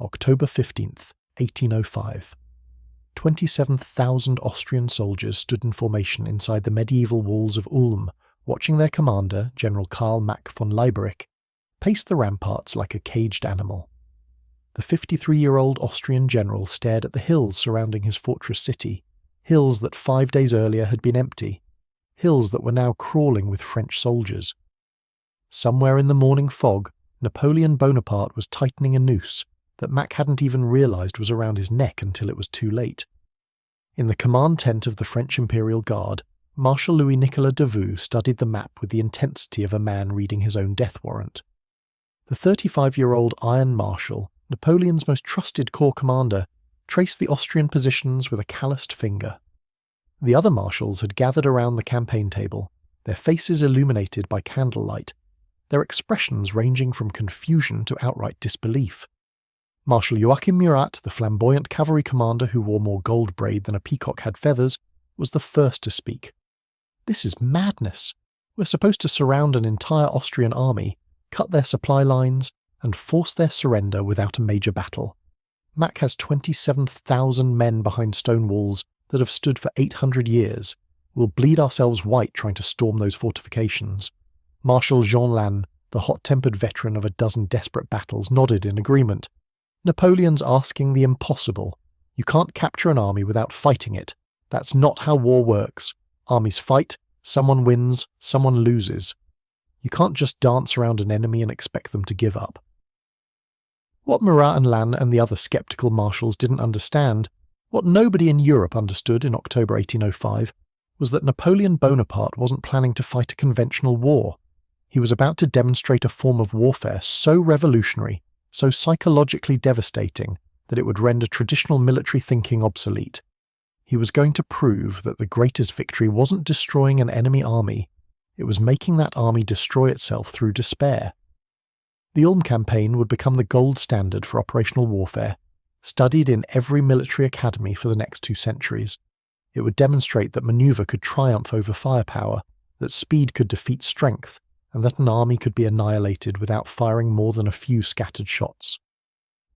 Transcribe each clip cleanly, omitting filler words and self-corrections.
October 15th, 1805. 27,000 Austrian soldiers stood in formation inside the medieval walls of Ulm, watching their commander, General Mack von Leiberich, pace the ramparts like a caged animal. The 53-year-old Austrian general stared at the hills surrounding his fortress city, hills that 5 days earlier had been empty, hills that were now crawling with French soldiers. Somewhere in the morning fog, Napoleon Bonaparte was tightening a noose that Mack hadn't even realized was around his neck until it was too late. In the command tent of the French Imperial Guard, Marshal Louis-Nicolas Davout studied the map with the intensity of a man reading his own death warrant. The 35-year-old Iron Marshal, Napoleon's most trusted corps commander, traced the Austrian positions with a calloused finger. The other marshals had gathered around the campaign table, their faces illuminated by candlelight, their expressions ranging from confusion to outright disbelief. Marshal Joachim Murat, the flamboyant cavalry commander who wore more gold braid than a peacock had feathers, was the first to speak. "This is madness. We're supposed to surround an entire Austrian army, cut their supply lines, and force their surrender without a major battle. Mack has 27,000 men behind stone walls that have stood for 800 years. We'll bleed ourselves white trying to storm those fortifications." Marshal Jean Lannes, the hot-tempered veteran of a dozen desperate battles, nodded in agreement. "Napoleon's asking the impossible. You can't capture an army without fighting it. That's not how war works. Armies fight, someone wins, someone loses. You can't just dance around an enemy and expect them to give up." What Murat and Lannes and the other sceptical marshals didn't understand, what nobody in Europe understood in October 1805, was that Napoleon Bonaparte wasn't planning to fight a conventional war. He was about to demonstrate a form of warfare so revolutionary, so psychologically devastating, that it would render traditional military thinking obsolete. He was going to prove that the greatest victory wasn't destroying an enemy army, it was making that army destroy itself through despair. The Ulm Campaign would become the gold standard for operational warfare, studied in every military academy for the next 2 centuries. It would demonstrate that maneuver could triumph over firepower, that speed could defeat strength, and that an army could be annihilated without firing more than a few scattered shots.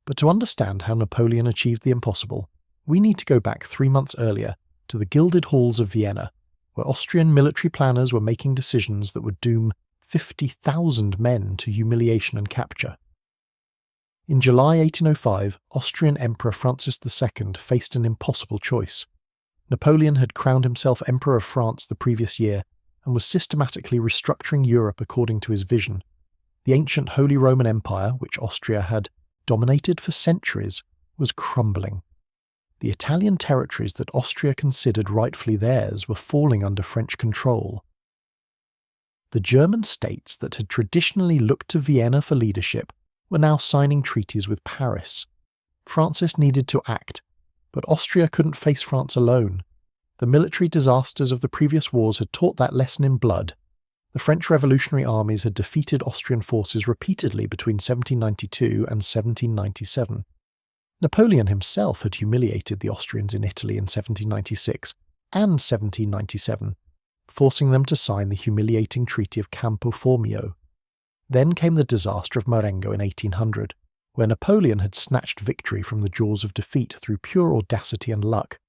But to understand how Napoleon achieved the impossible, we need to go back 3 months earlier to the gilded halls of Vienna, where Austrian military planners were making decisions that would doom 50,000 men to humiliation and capture. In July 1805, Austrian Emperor Francis II faced an impossible choice. Napoleon had crowned himself Emperor of France the previous year and was systematically restructuring Europe according to his vision. The ancient Holy Roman Empire, which Austria had dominated for centuries, was crumbling. The Italian territories that Austria considered rightfully theirs were falling under French control. The German states that had traditionally looked to Vienna for leadership were now signing treaties with Paris. Francis needed to act, but Austria couldn't face France alone. The military disasters of the previous wars had taught that lesson in blood. The French revolutionary armies had defeated Austrian forces repeatedly between 1792 and 1797. Napoleon himself had humiliated the Austrians in Italy in 1796 and 1797, forcing them to sign the humiliating Treaty of Campo Formio. Then came the disaster of Marengo in 1800, where Napoleon had snatched victory from the jaws of defeat through pure audacity and luck.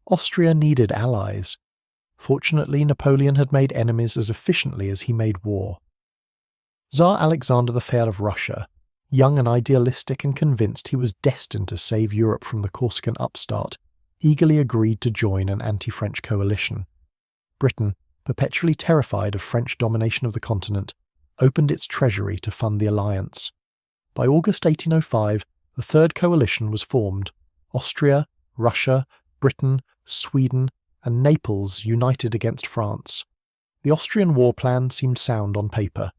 Austria needed allies. Fortunately, Napoleon had made enemies as efficiently as he made war. Tsar Alexander the Fair of Russia, young and idealistic and convinced he was destined to save Europe from the Corsican upstart, eagerly agreed to join an anti-French coalition. Britain, perpetually terrified of French domination of the continent, opened its treasury to fund the alliance. By August 1805, the Third Coalition was formed. Austria, Russia, Britain, Sweden, and Naples united against France. The Austrian war plan seemed sound on paper.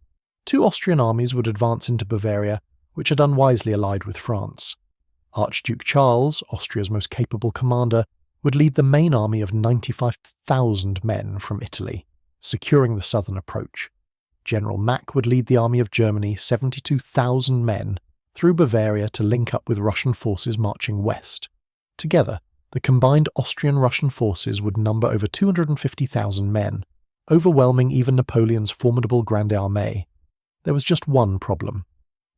2 Austrian armies would advance into Bavaria, which had unwisely allied with France. Archduke Charles, Austria's most capable commander, would lead the main army of 95,000 men from Italy, securing the southern approach. General Mack would lead the army of Germany, 72,000 men, through Bavaria to link up with Russian forces marching west. Together, the combined Austrian-Russian forces would number over 250,000 men, overwhelming even Napoleon's formidable Grande Armée. There was just one problem.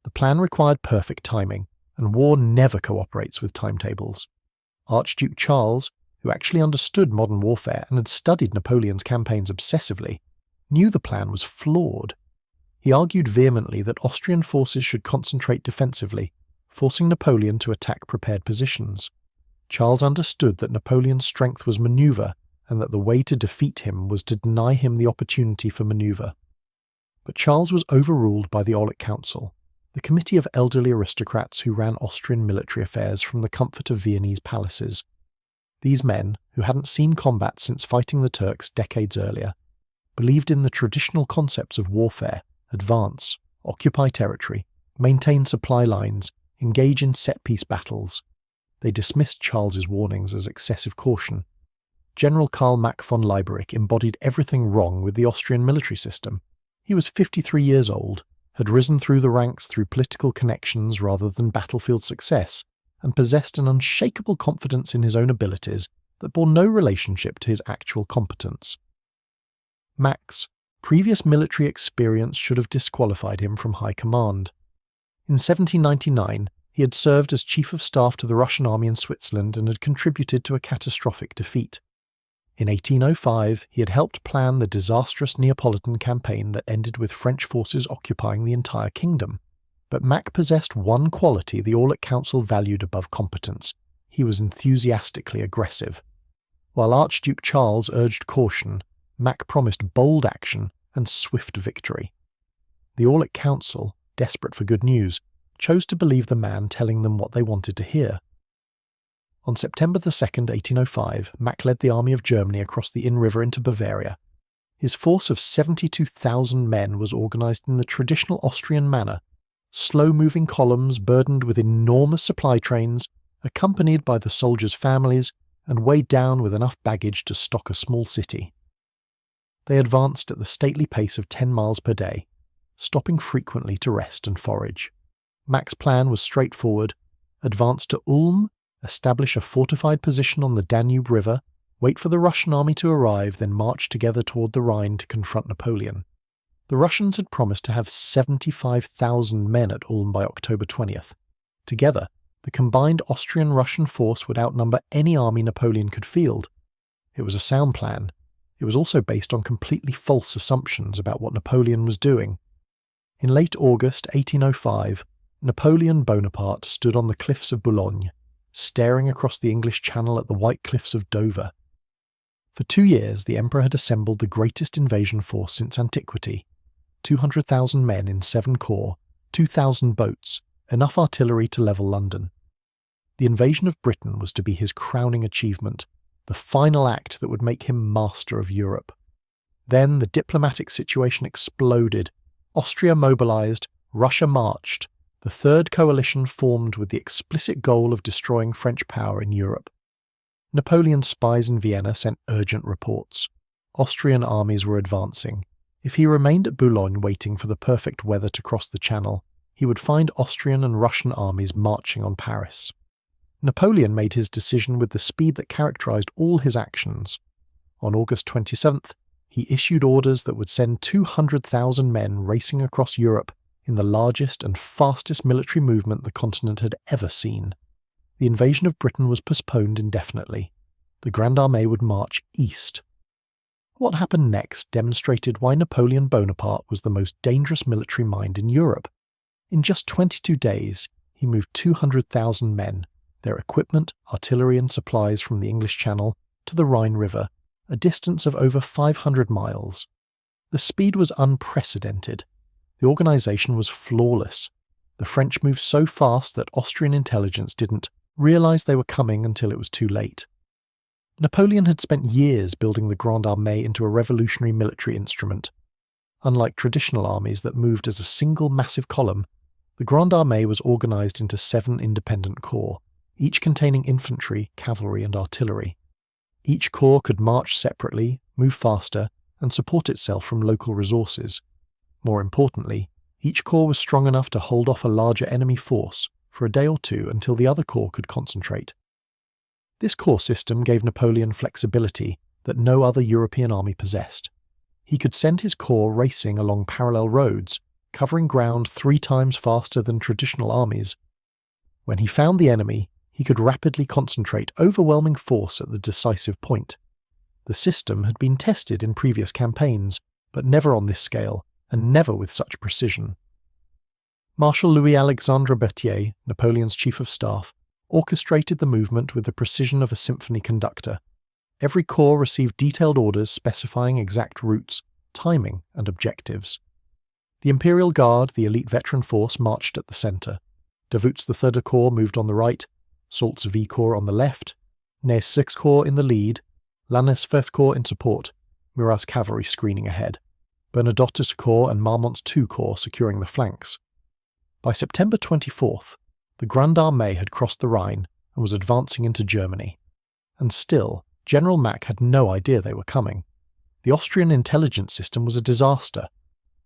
The plan required perfect timing, and war never cooperates with timetables. Archduke Charles, who actually understood modern warfare and had studied Napoleon's campaigns obsessively, knew the plan was flawed. He argued vehemently that Austrian forces should concentrate defensively, forcing Napoleon to attack prepared positions. Charles understood that Napoleon's strength was manoeuvre, and that the way to defeat him was to deny him the opportunity for manoeuvre. But Charles was overruled by the Aulic Council, the committee of elderly aristocrats who ran Austrian military affairs from the comfort of Viennese palaces. These men, who hadn't seen combat since fighting the Turks decades earlier, believed in the traditional concepts of warfare: advance, occupy territory, maintain supply lines, engage in set-piece battles. They dismissed Charles's warnings as excessive caution. General Mack von Leiberich embodied everything wrong with the Austrian military system. He was 53 years old, had risen through the ranks through political connections rather than battlefield success, and possessed an unshakable confidence in his own abilities that bore no relationship to his actual competence. Mack's previous military experience should have disqualified him from high command. In 1799, he had served as Chief of Staff to the Russian army in Switzerland and had contributed to a catastrophic defeat. In 1805, he had helped plan the disastrous Neapolitan campaign that ended with French forces occupying the entire kingdom. But Mack possessed one quality the Aulic Council valued above competence: he was enthusiastically aggressive. While Archduke Charles urged caution, Mack promised bold action and swift victory. The Aulic Council, desperate for good news, chose to believe the man telling them what they wanted to hear. On September 2, 1805, Mack led the army of Germany across the Inn River into Bavaria. His force of 72,000 men was organised in the traditional Austrian manner: slow-moving columns burdened with enormous supply trains, accompanied by the soldiers' families, and weighed down with enough baggage to stock a small city. They advanced at the stately pace of 10 miles per day, stopping frequently to rest and forage. Mack's plan was straightforward: advance to Ulm, establish a fortified position on the Danube River, wait for the Russian army to arrive, then march together toward the Rhine to confront Napoleon. The Russians had promised to have 75,000 men at Ulm by October 20th. Together, the combined Austrian-Russian force would outnumber any army Napoleon could field. It was a sound plan. It was also based on completely false assumptions about what Napoleon was doing. In late August 1805, Napoleon Bonaparte stood on the cliffs of Boulogne, staring across the English Channel at the white cliffs of Dover. For 2 years, the Emperor had assembled the greatest invasion force since antiquity: 200,000 men in 7 corps, 2,000 boats, enough artillery to level London. The invasion of Britain was to be his crowning achievement, the final act that would make him master of Europe. Then the diplomatic situation exploded. Austria mobilized, Russia marched. The Third Coalition formed with the explicit goal of destroying French power in Europe. Napoleon's spies in Vienna sent urgent reports. Austrian armies were advancing. If he remained at Boulogne waiting for the perfect weather to cross the Channel, he would find Austrian and Russian armies marching on Paris. Napoleon made his decision with the speed that characterized all his actions. On August 27th, he issued orders that would send 200,000 men racing across Europe in the largest and fastest military movement the continent had ever seen. The invasion of Britain was postponed indefinitely. The Grande Armée would march east. What happened next demonstrated why Napoleon Bonaparte was the most dangerous military mind in Europe. In just 22 days, he moved 200,000 men, their equipment, artillery and supplies from the English Channel to the Rhine River, a distance of over 500 miles. The speed was unprecedented. The organisation was flawless. The French moved so fast that Austrian intelligence didn't realise they were coming until it was too late. Napoleon had spent years building the Grande Armée into a revolutionary military instrument. Unlike traditional armies that moved as a single massive column, the Grande Armée was organised into 7 independent corps, each containing infantry, cavalry and artillery. Each corps could march separately, move faster, and support itself from local resources. More importantly, each corps was strong enough to hold off a larger enemy force for a day or two until the other corps could concentrate. This corps system gave Napoleon flexibility that no other European army possessed. He could send his corps racing along parallel roads, covering ground 3 times faster than traditional armies. When he found the enemy, he could rapidly concentrate overwhelming force at the decisive point. The system had been tested in previous campaigns, but never on this scale, and never with such precision. Marshal Louis-Alexandre Berthier, Napoleon's chief of staff, orchestrated the movement with the precision of a symphony conductor. Every corps received detailed orders specifying exact routes, timing, and objectives. The Imperial Guard, the elite veteran force, marched at the centre. Davout's Third Corps moved on the right, Soult's V Corps on the left, Ney's Sixth Corps in the lead, Lannes's First Corps in support, Murat's cavalry screening ahead, Bernadotte's Corps and Marmont's II Corps securing the flanks. By September 24th, the Grande Armée had crossed the Rhine and was advancing into Germany. And still, General Mack had no idea they were coming. The Austrian intelligence system was a disaster.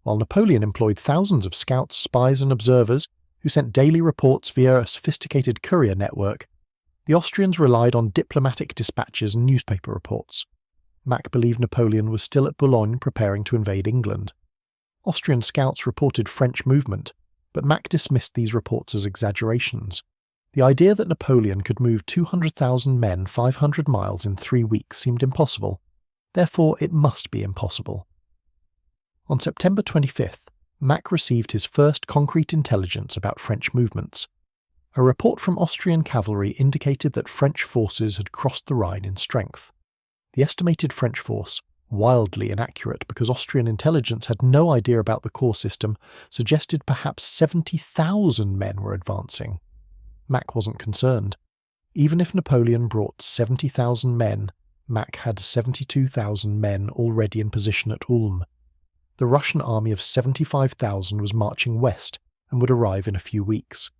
While Napoleon employed thousands of scouts, spies and observers who sent daily reports via a sophisticated courier network, the Austrians relied on diplomatic dispatches and newspaper reports. Mack believed Napoleon was still at Boulogne preparing to invade England. Austrian scouts reported French movement, but Mack dismissed these reports as exaggerations. The idea that Napoleon could move 200,000 men 500 miles in 3 weeks seemed impossible. Therefore, it must be impossible. On September 25th, Mack received his first concrete intelligence about French movements. A report from Austrian cavalry indicated that French forces had crossed the Rhine in strength. The estimated French force, wildly inaccurate because Austrian intelligence had no idea about the corps system, suggested perhaps 70,000 men were advancing. Mack wasn't concerned. Even if Napoleon brought 70,000 men, Mack had 72,000 men already in position at Ulm. The Russian army of 75,000 was marching west and would arrive in a few weeks.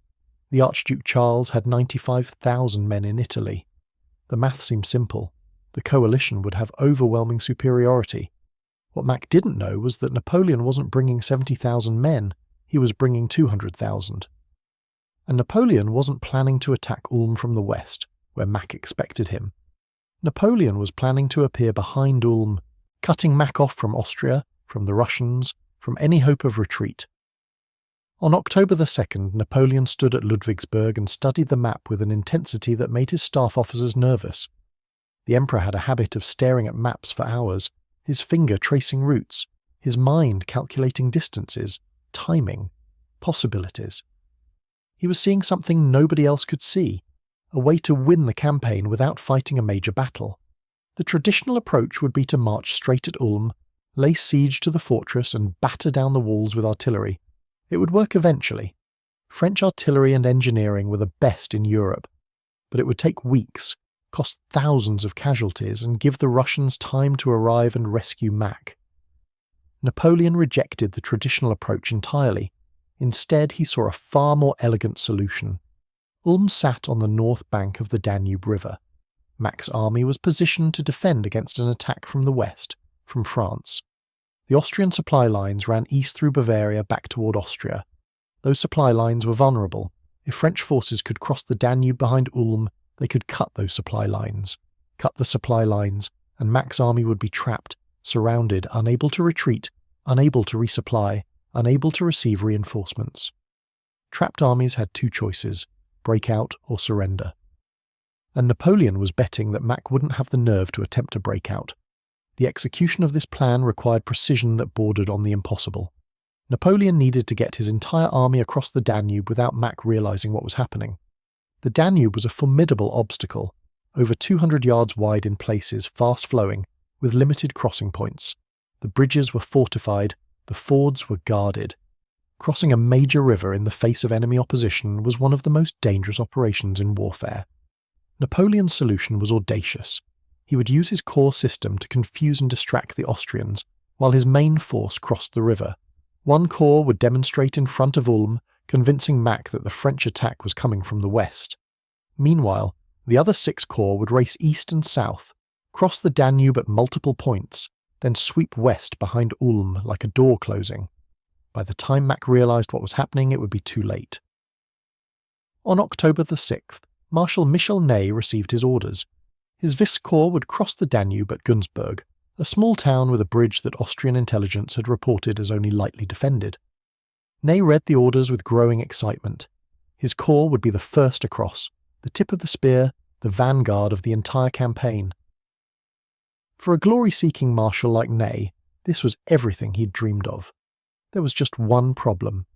The Archduke Charles had 95,000 men in Italy. The math seemed simple. The coalition would have overwhelming superiority. What Mack didn't know was that Napoleon wasn't bringing 70,000 men, he was bringing 200,000. And Napoleon wasn't planning to attack Ulm from the west, where Mack expected him. Napoleon was planning to appear behind Ulm, cutting Mack off from Austria, from the Russians, from any hope of retreat. On October 2nd, Napoleon stood at Ludwigsburg and studied the map with an intensity that made his staff officers nervous. The Emperor had a habit of staring at maps for hours, his finger tracing routes, his mind calculating distances, timing, possibilities. He was seeing something nobody else could see, a way to win the campaign without fighting a major battle. The traditional approach would be to march straight at Ulm, lay siege to the fortress and batter down the walls with artillery. It would work eventually. French artillery and engineering were the best in Europe, but it would take weeks, cost thousands of casualties, and give the Russians time to arrive and rescue Mack. Napoleon rejected the traditional approach entirely. Instead, he saw a far more elegant solution. Ulm sat on the north bank of the Danube River. Mack's army was positioned to defend against an attack from the west, from France. The Austrian supply lines ran east through Bavaria back toward Austria. Those supply lines were vulnerable. If French forces could cross the Danube behind Ulm, they could cut those supply lines. Cut the supply lines, and Mack's army would be trapped, surrounded, unable to retreat, unable to resupply, unable to receive reinforcements. Trapped armies had two choices, break out or surrender. And Napoleon was betting that Mack wouldn't have the nerve to attempt a breakout. The execution of this plan required precision that bordered on the impossible. Napoleon needed to get his entire army across the Danube without Mack realizing what was happening. The Danube was a formidable obstacle, over 200 yards wide in places, fast-flowing, with limited crossing points. The bridges were fortified, the fords were guarded. Crossing a major river in the face of enemy opposition was one of the most dangerous operations in warfare. Napoleon's solution was audacious. He would use his corps system to confuse and distract the Austrians, while his main force crossed the river. One corps would demonstrate in front of Ulm, convincing Mack that the French attack was coming from the west. Meanwhile, the other 6 corps would race east and south, cross the Danube at multiple points, then sweep west behind Ulm like a door closing. By the time Mack realized what was happening, it would be too late. On October the 6th, Marshal Michel Ney received his orders. His Vice Corps would cross the Danube at Günzburg, a small town with a bridge that Austrian intelligence had reported as only lightly defended. Ney read the orders with growing excitement. His corps would be the first across, the tip of the spear, the vanguard of the entire campaign. For a glory-seeking marshal like Ney, this was everything he'd dreamed of. There was just one problem.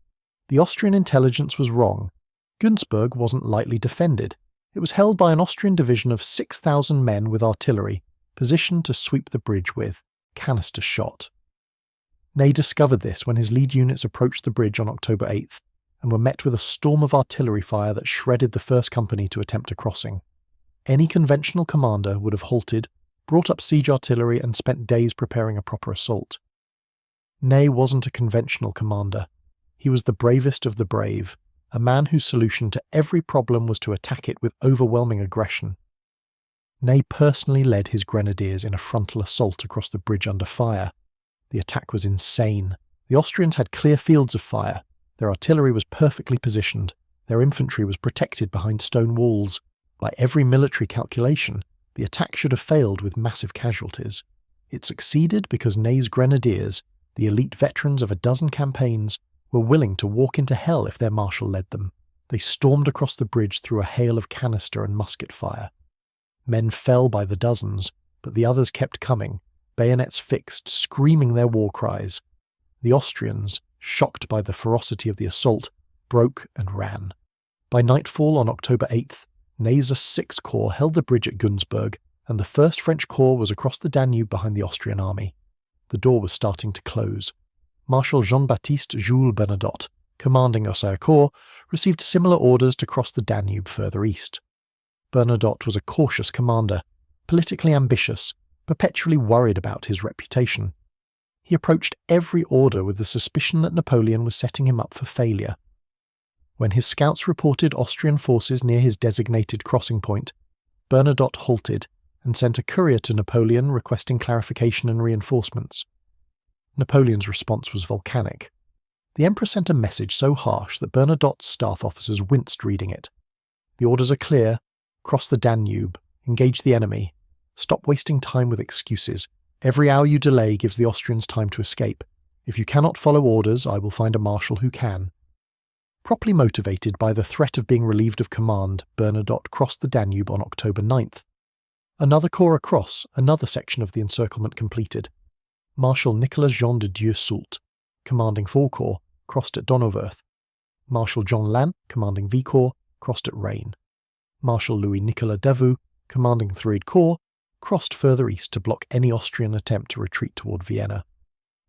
The Austrian intelligence was wrong. Günzburg wasn't lightly defended. It was held by an Austrian division of 6,000 men with artillery, positioned to sweep the bridge with canister shot. Ney discovered this when his lead units approached the bridge on October 8th and were met with a storm of artillery fire that shredded the first company to attempt a crossing. Any conventional commander would have halted, brought up siege artillery and spent days preparing a proper assault. Ney wasn't a conventional commander. He was the bravest of the brave, a man whose solution to every problem was to attack it with overwhelming aggression. Ney personally led his grenadiers in a frontal assault across the bridge under fire. The attack was insane. The Austrians had clear fields of fire. Their artillery was perfectly positioned. Their infantry was protected behind stone walls. By every military calculation, the attack should have failed with massive casualties. It succeeded because Ney's grenadiers, the elite veterans of a dozen campaigns, were willing to walk into hell if their marshal led them. They stormed across the bridge through a hail of canister and musket fire. Men fell by the dozens, but the others kept coming, bayonets fixed, screaming their war cries. The Austrians, shocked by the ferocity of the assault, broke and ran. By nightfall on October 8th, Ney's 6th Corps held the bridge at Günzburg, and the 1st French Corps was across the Danube behind the Austrian army. The door was starting to close. Marshal Jean-Baptiste Jules Bernadotte, commanding Hussar Corps, received similar orders to cross the Danube further east. Bernadotte was a cautious commander, politically ambitious, perpetually worried about his reputation. He approached every order with the suspicion that Napoleon was setting him up for failure. When his scouts reported Austrian forces near his designated crossing point, Bernadotte halted and sent a courier to Napoleon requesting clarification and reinforcements. Napoleon's response was volcanic. The Emperor sent a message so harsh that Bernadotte's staff officers winced reading it. The orders are clear: cross the Danube, engage the enemy, stop wasting time with excuses. Every hour you delay gives the Austrians time to escape. If you cannot follow orders, I will find a marshal who can. Properly motivated by the threat of being relieved of command, Bernadotte crossed the Danube on October 9th. Another corps across, another section of the encirclement completed. Marshal Nicolas Jean de Dieu Soult, commanding 4 Corps, crossed at Donauwörth. Marshal John Lannes, commanding V Corps, crossed at Rain. Marshal Louis-Nicolas Davout, commanding 3rd Corps, crossed further east to block any Austrian attempt to retreat toward Vienna.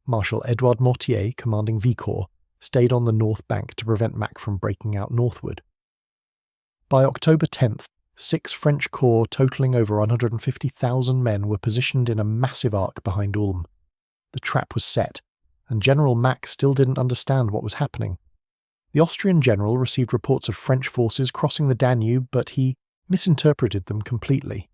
Marshal Edouard Mortier, commanding V Corps, stayed on the north bank to prevent Mack from breaking out northward. By October 10th, 6 French corps totalling over 150,000 men were positioned in a massive arc behind Ulm. The trap was set, and General Mack still didn't understand what was happening. The Austrian general received reports of French forces crossing the Danube, but he misinterpreted them completely.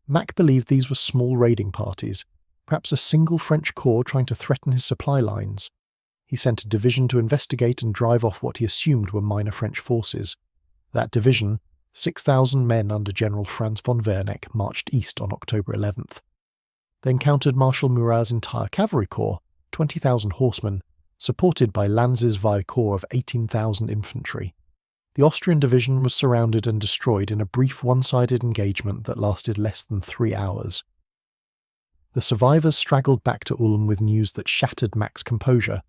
Mack believed these were small raiding parties, perhaps a single French corps trying to threaten his supply lines. He sent a division to investigate and drive off what he assumed were minor French forces. That division, 6,000 men under General Franz von Werneck, marched east on October 11th. They encountered Marshal Murat's entire cavalry corps, 20,000 horsemen, supported by Lanz's Vai corps of 18,000 infantry. The Austrian division was surrounded and destroyed in a brief one-sided engagement that lasted less than 3 hours. The survivors straggled back to Ulm with news that shattered Mack's composure.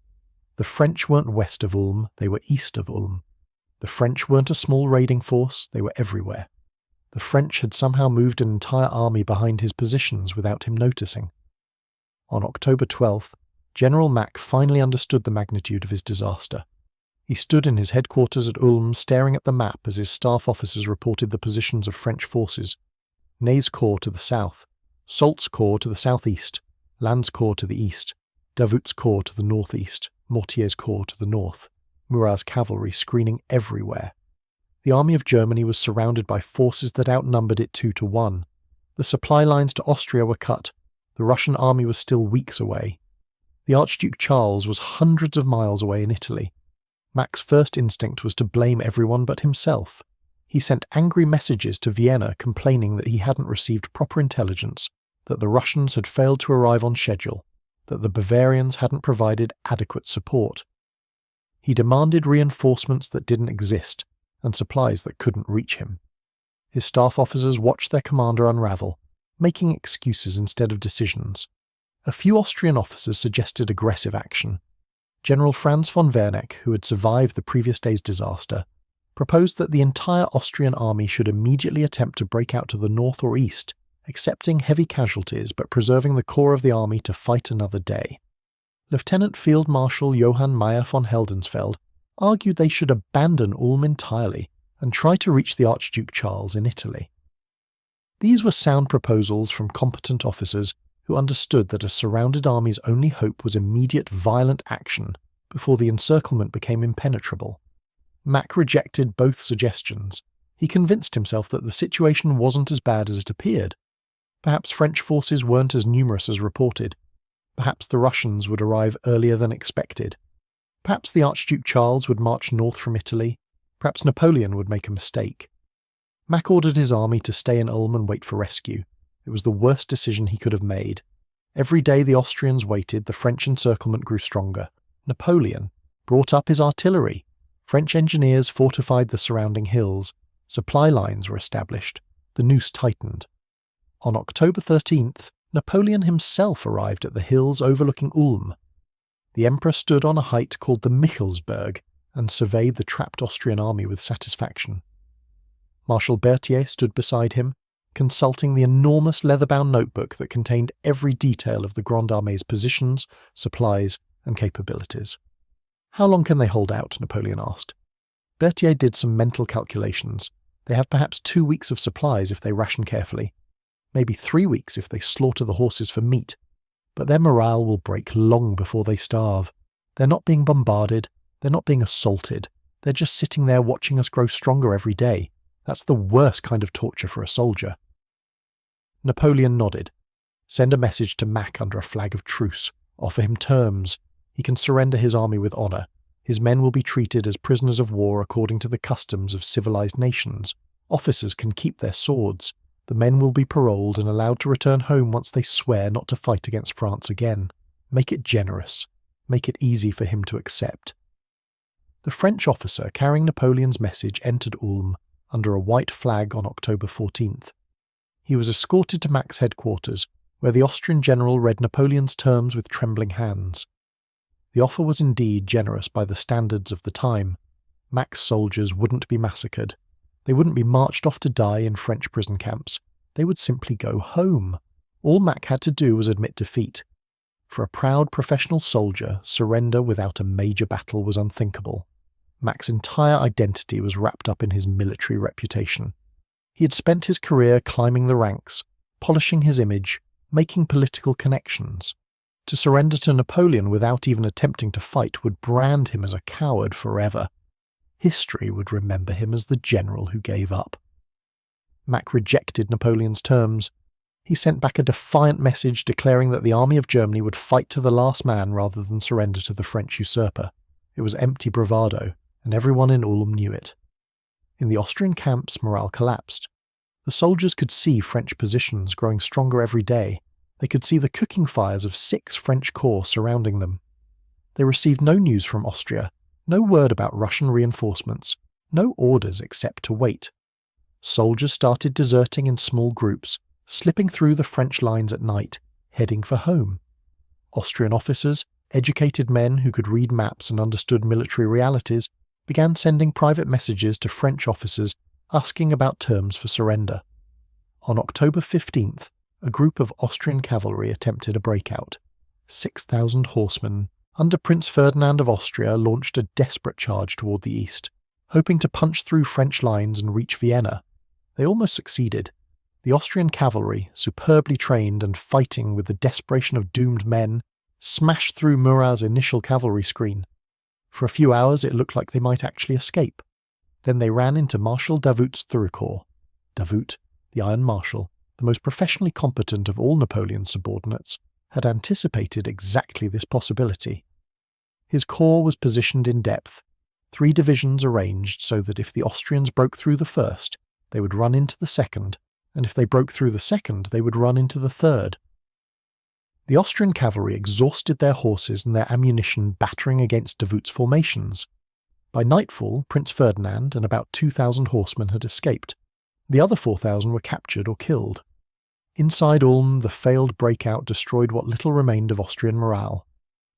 The French weren't west of Ulm, they were east of Ulm. The French weren't a small raiding force, they were everywhere. The French had somehow moved an entire army behind his positions without him noticing. On October 12th, General Mack finally understood the magnitude of his disaster. He stood in his headquarters at Ulm staring at the map as his staff officers reported the positions of French forces. Ney's corps to the south, Soult's corps to the southeast, Lannes' corps to the east, Davout's corps to the northeast, Mortier's corps to the north, Murat's cavalry screening everywhere. The army of Germany was surrounded by forces that outnumbered it 2-1. The supply lines to Austria were cut. The Russian army was still weeks away. The Archduke Charles was hundreds of miles away in Italy. Mack's first instinct was to blame everyone but himself. He sent angry messages to Vienna complaining that he hadn't received proper intelligence, that the Russians had failed to arrive on schedule, that the Bavarians hadn't provided adequate support. He demanded reinforcements that didn't exist, and supplies that couldn't reach him. His staff officers watched their commander unravel, making excuses instead of decisions. A few Austrian officers suggested aggressive action. General Franz von Werneck, who had survived the previous day's disaster, proposed that the entire Austrian army should immediately attempt to break out to the north or east, accepting heavy casualties but preserving the core of the army to fight another day. Lieutenant Field Marshal Johann Meyer von Heldensfeld argued they should abandon Ulm entirely and try to reach the Archduke Charles in Italy. These were sound proposals from competent officers who understood that a surrounded army's only hope was immediate violent action before the encirclement became impenetrable. Mack rejected both suggestions. He convinced himself that the situation wasn't as bad as it appeared. Perhaps French forces weren't as numerous as reported. Perhaps the Russians would arrive earlier than expected. Perhaps the Archduke Charles would march north from Italy. Perhaps Napoleon would make a mistake. Mack ordered his army to stay in Ulm and wait for rescue. It was the worst decision he could have made. Every day the Austrians waited, the French encirclement grew stronger. Napoleon brought up his artillery. French engineers fortified the surrounding hills. Supply lines were established. The noose tightened. On October 13th, Napoleon himself arrived at the hills overlooking Ulm. The emperor stood on a height called the Michelsberg and surveyed the trapped Austrian army with satisfaction. Marshal Berthier stood beside him, consulting the enormous leather-bound notebook that contained every detail of the Grande Armée's positions, supplies, and capabilities. "How long can they hold out?" Napoleon asked. Berthier did some mental calculations. They have perhaps 2 weeks of supplies if they ration carefully. Maybe 3 weeks if they slaughter the horses for meat. But their morale will break long before they starve. They're not being bombarded. They're not being assaulted. They're just sitting there watching us grow stronger every day. That's the worst kind of torture for a soldier. Napoleon nodded. Send a message to Mack under a flag of truce. Offer him terms. He can surrender his army with honour. His men will be treated as prisoners of war according to the customs of civilized nations. Officers can keep their swords. The men will be paroled and allowed to return home once they swear not to fight against France again. Make it generous. Make it easy for him to accept. The French officer carrying Napoleon's message entered Ulm under a white flag on October 14th. He was escorted to Mack's headquarters, where the Austrian general read Napoleon's terms with trembling hands. The offer was indeed generous by the standards of the time. Mack's soldiers wouldn't be massacred. They wouldn't be marched off to die in French prison camps. They would simply go home. All Mack had to do was admit defeat. For a proud professional soldier, surrender without a major battle was unthinkable. Mack's entire identity was wrapped up in his military reputation. He had spent his career climbing the ranks, polishing his image, making political connections. To surrender to Napoleon without even attempting to fight would brand him as a coward forever. History would remember him as the general who gave up. Mack rejected Napoleon's terms. He sent back a defiant message declaring that the army of Germany would fight to the last man rather than surrender to the French usurper. It was empty bravado, and everyone in Ulm knew it. In the Austrian camps, morale collapsed. The soldiers could see French positions growing stronger every day. They could see the cooking fires of 6 French corps surrounding them. They received no news from Austria, no word about Russian reinforcements, no orders except to wait. Soldiers started deserting in small groups, slipping through the French lines at night, heading for home. Austrian officers, educated men who could read maps and understood military realities, began sending private messages to French officers asking about terms for surrender. On October 15th, a group of Austrian cavalry attempted a breakout. 6,000 horsemen, under Prince Ferdinand of Austria, launched a desperate charge toward the east, hoping to punch through French lines and reach Vienna. They almost succeeded. The Austrian cavalry, superbly trained and fighting with the desperation of doomed men, smashed through Murat's initial cavalry screen. For a few hours it looked like they might actually escape. Then they ran into Marshal Davout's third corps. Davout, the Iron Marshal, the most professionally competent of all Napoleon's subordinates, had anticipated exactly this possibility. His corps was positioned in depth, 3 divisions arranged so that if the Austrians broke through the first, they would run into the second, and if they broke through the second, they would run into the third. The Austrian cavalry exhausted their horses and their ammunition battering against Davout's formations. By nightfall, Prince Ferdinand and about 2,000 horsemen had escaped. The other 4,000 were captured or killed. Inside Ulm, the failed breakout destroyed what little remained of Austrian morale.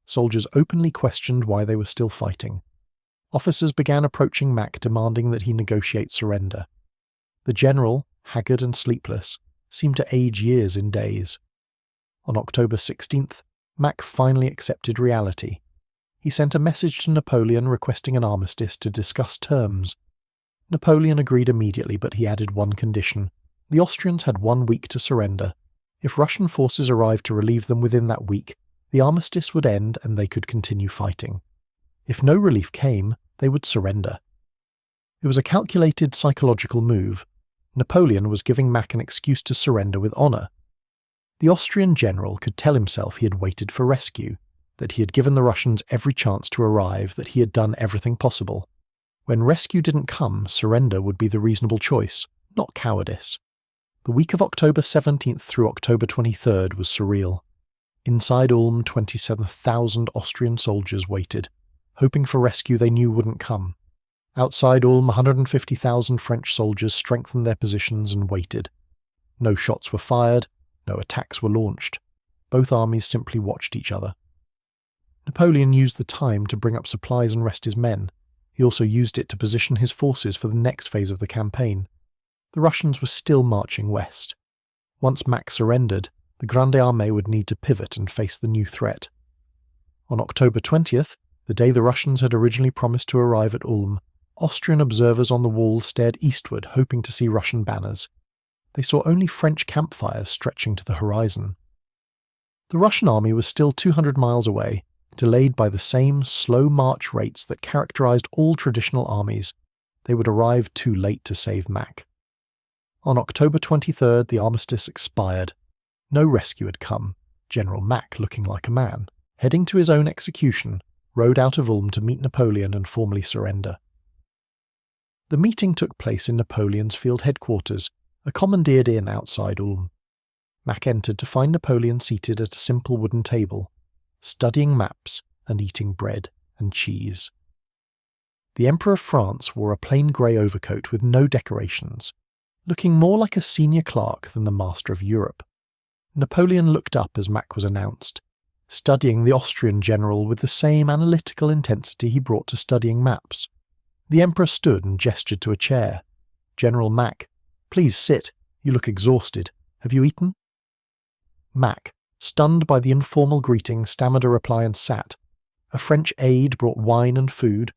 Soldiers openly questioned why they were still fighting. Officers began approaching Mack demanding that he negotiate surrender. The general, haggard and sleepless, seemed to age years in days. On October 16th, Mack finally accepted reality. He sent a message to Napoleon requesting an armistice to discuss terms. Napoleon agreed immediately, but he added one condition. The Austrians had 1 week to surrender. If Russian forces arrived to relieve them within that week, the armistice would end and they could continue fighting. If no relief came, they would surrender. It was a calculated psychological move. Napoleon was giving Mack an excuse to surrender with honour. The Austrian general could tell himself he had waited for rescue, that he had given the Russians every chance to arrive, that he had done everything possible. When rescue didn't come, surrender would be the reasonable choice, not cowardice. The week of October 17th through October 23rd was surreal. Inside Ulm, 27,000 Austrian soldiers waited, hoping for rescue they knew wouldn't come. Outside Ulm, 150,000 French soldiers strengthened their positions and waited. No shots were fired, no attacks were launched. Both armies simply watched each other. Napoleon used the time to bring up supplies and rest his men. He also used it to position his forces for the next phase of the campaign. The Russians were still marching west. Once Mack surrendered, the Grande Armée would need to pivot and face the new threat. On October 20th, the day the Russians had originally promised to arrive at Ulm, Austrian observers on the walls stared eastward, hoping to see Russian banners. They saw only French campfires stretching to the horizon. The Russian army was still 200 miles away, delayed by the same slow march rates that characterized all traditional armies. They would arrive too late to save Mack. On October 23rd, the armistice expired. No rescue had come. General Mack, looking like a man, heading to his own execution, rode out of Ulm to meet Napoleon and formally surrender. The meeting took place in Napoleon's field headquarters, a commandeered inn outside Ulm. Mack entered to find Napoleon seated at a simple wooden table, studying maps and eating bread and cheese. The Emperor of France wore a plain grey overcoat with no decorations, looking more like a senior clerk than the master of Europe. Napoleon looked up as Mack was announced, studying the Austrian general with the same analytical intensity he brought to studying maps. The Emperor stood and gestured to a chair. "General Mack, please sit. You look exhausted. Have you eaten?" Mack, stunned by the informal greeting, stammered a reply and sat. A French aide brought wine and food.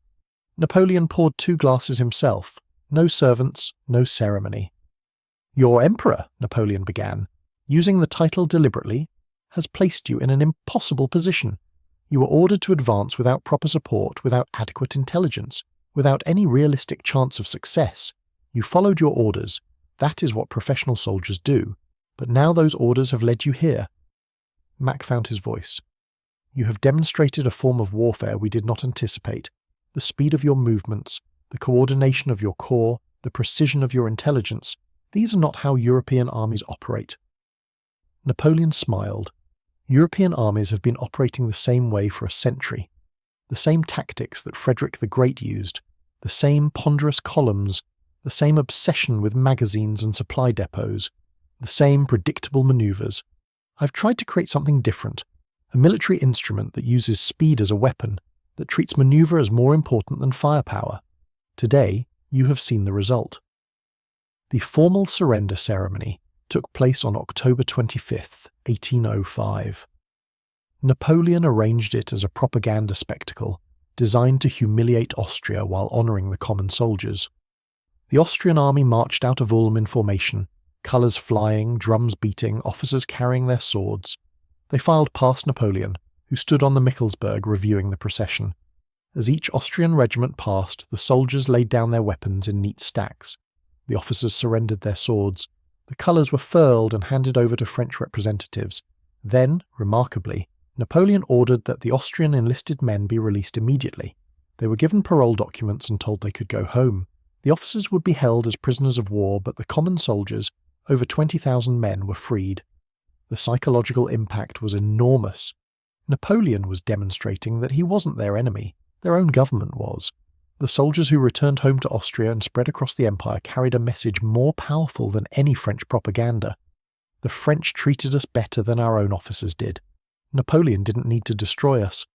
Napoleon poured 2 glasses himself. No servants, no ceremony. "Your emperor," Napoleon began, using the title deliberately, "has placed you in an impossible position. You were ordered to advance without proper support, without adequate intelligence, without any realistic chance of success. You followed your orders. That is what professional soldiers do. But now those orders have led you here." Mack found his voice. "You have demonstrated a form of warfare we did not anticipate. The speed of your movements, the coordination of your corps, the precision of your intelligence, these are not how European armies operate." Napoleon smiled. European armies have been operating the same way for a century. The same tactics that Frederick the Great used, the same ponderous columns, the same obsession with magazines and supply depots, the same predictable maneuvers. I've tried to create something different, a military instrument that uses speed as a weapon, that treats maneuver as more important than firepower. Today, you have seen the result. The formal surrender ceremony took place on October 25th, 1805. Napoleon arranged it as a propaganda spectacle, designed to humiliate Austria while honouring the common soldiers. The Austrian army marched out of Ulm in formation, colours flying, drums beating, officers carrying their swords. They filed past Napoleon, who stood on the Michelsberg reviewing the procession. As each Austrian regiment passed, the soldiers laid down their weapons in neat stacks. The officers surrendered their swords. The colours were furled and handed over to French representatives. Then, remarkably, Napoleon ordered that the Austrian enlisted men be released immediately. They were given parole documents and told they could go home. The officers would be held as prisoners of war, but the common soldiers, over 20,000 men, were freed. The psychological impact was enormous. Napoleon was demonstrating that he wasn't their enemy, their own government was. The soldiers who returned home to Austria and spread across the empire carried a message more powerful than any French propaganda. The French treated us better than our own officers did. Napoleon didn't need to destroy us.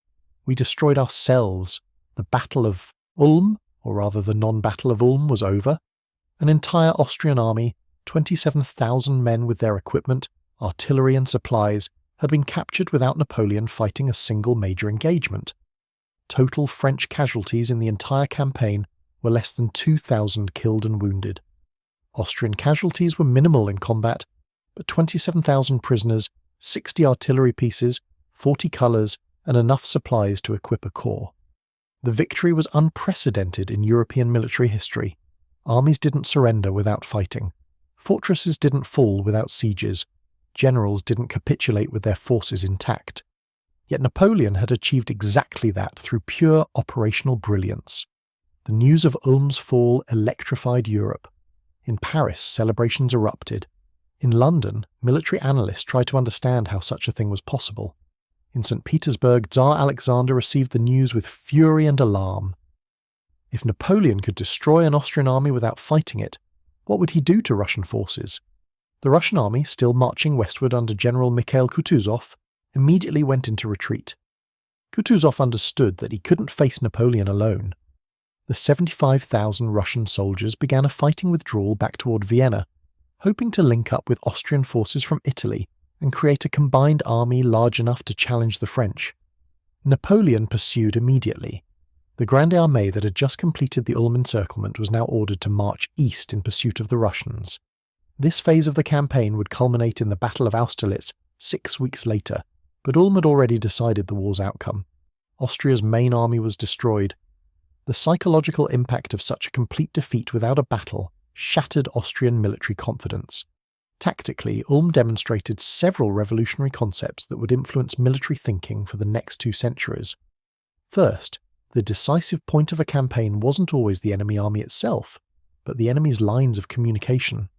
We destroyed ourselves. The Battle of Ulm, or rather the non-Battle of Ulm, was over. An entire Austrian army, 27,000 men with their equipment, artillery and supplies, had been captured without Napoleon fighting a single major engagement. Total French casualties in the entire campaign were less than 2,000 killed and wounded. Austrian casualties were minimal in combat, but 27,000 prisoners, 60 artillery pieces, 40 colours, and enough supplies to equip a corps. The victory was unprecedented in European military history. Armies didn't surrender without fighting. Fortresses didn't fall without sieges. Generals didn't capitulate with their forces intact. Yet Napoleon had achieved exactly that through pure operational brilliance. The news of Ulm's fall electrified Europe. In Paris, celebrations erupted. In London, military analysts tried to understand how such a thing was possible. In St. Petersburg, Tsar Alexander received the news with fury and alarm. If Napoleon could destroy an Austrian army without fighting it, what would he do to Russian forces? The Russian army, still marching westward under General Mikhail Kutuzov, immediately went into retreat. Kutuzov understood that he couldn't face Napoleon alone. The 75,000 Russian soldiers began a fighting withdrawal back toward Vienna, hoping to link up with Austrian forces from Italy and create a combined army large enough to challenge the French. Napoleon pursued immediately. The Grande Armée that had just completed the Ulm encirclement was now ordered to march east in pursuit of the Russians. This phase of the campaign would culminate in the Battle of Austerlitz 6 weeks later, but Ulm had already decided the war's outcome. Austria's main army was destroyed. The psychological impact of such a complete defeat without a battle shattered Austrian military confidence. Tactically, Ulm demonstrated several revolutionary concepts that would influence military thinking for the next 2 centuries. First, the decisive point of a campaign wasn't always the enemy army itself, but the enemy's lines of communication.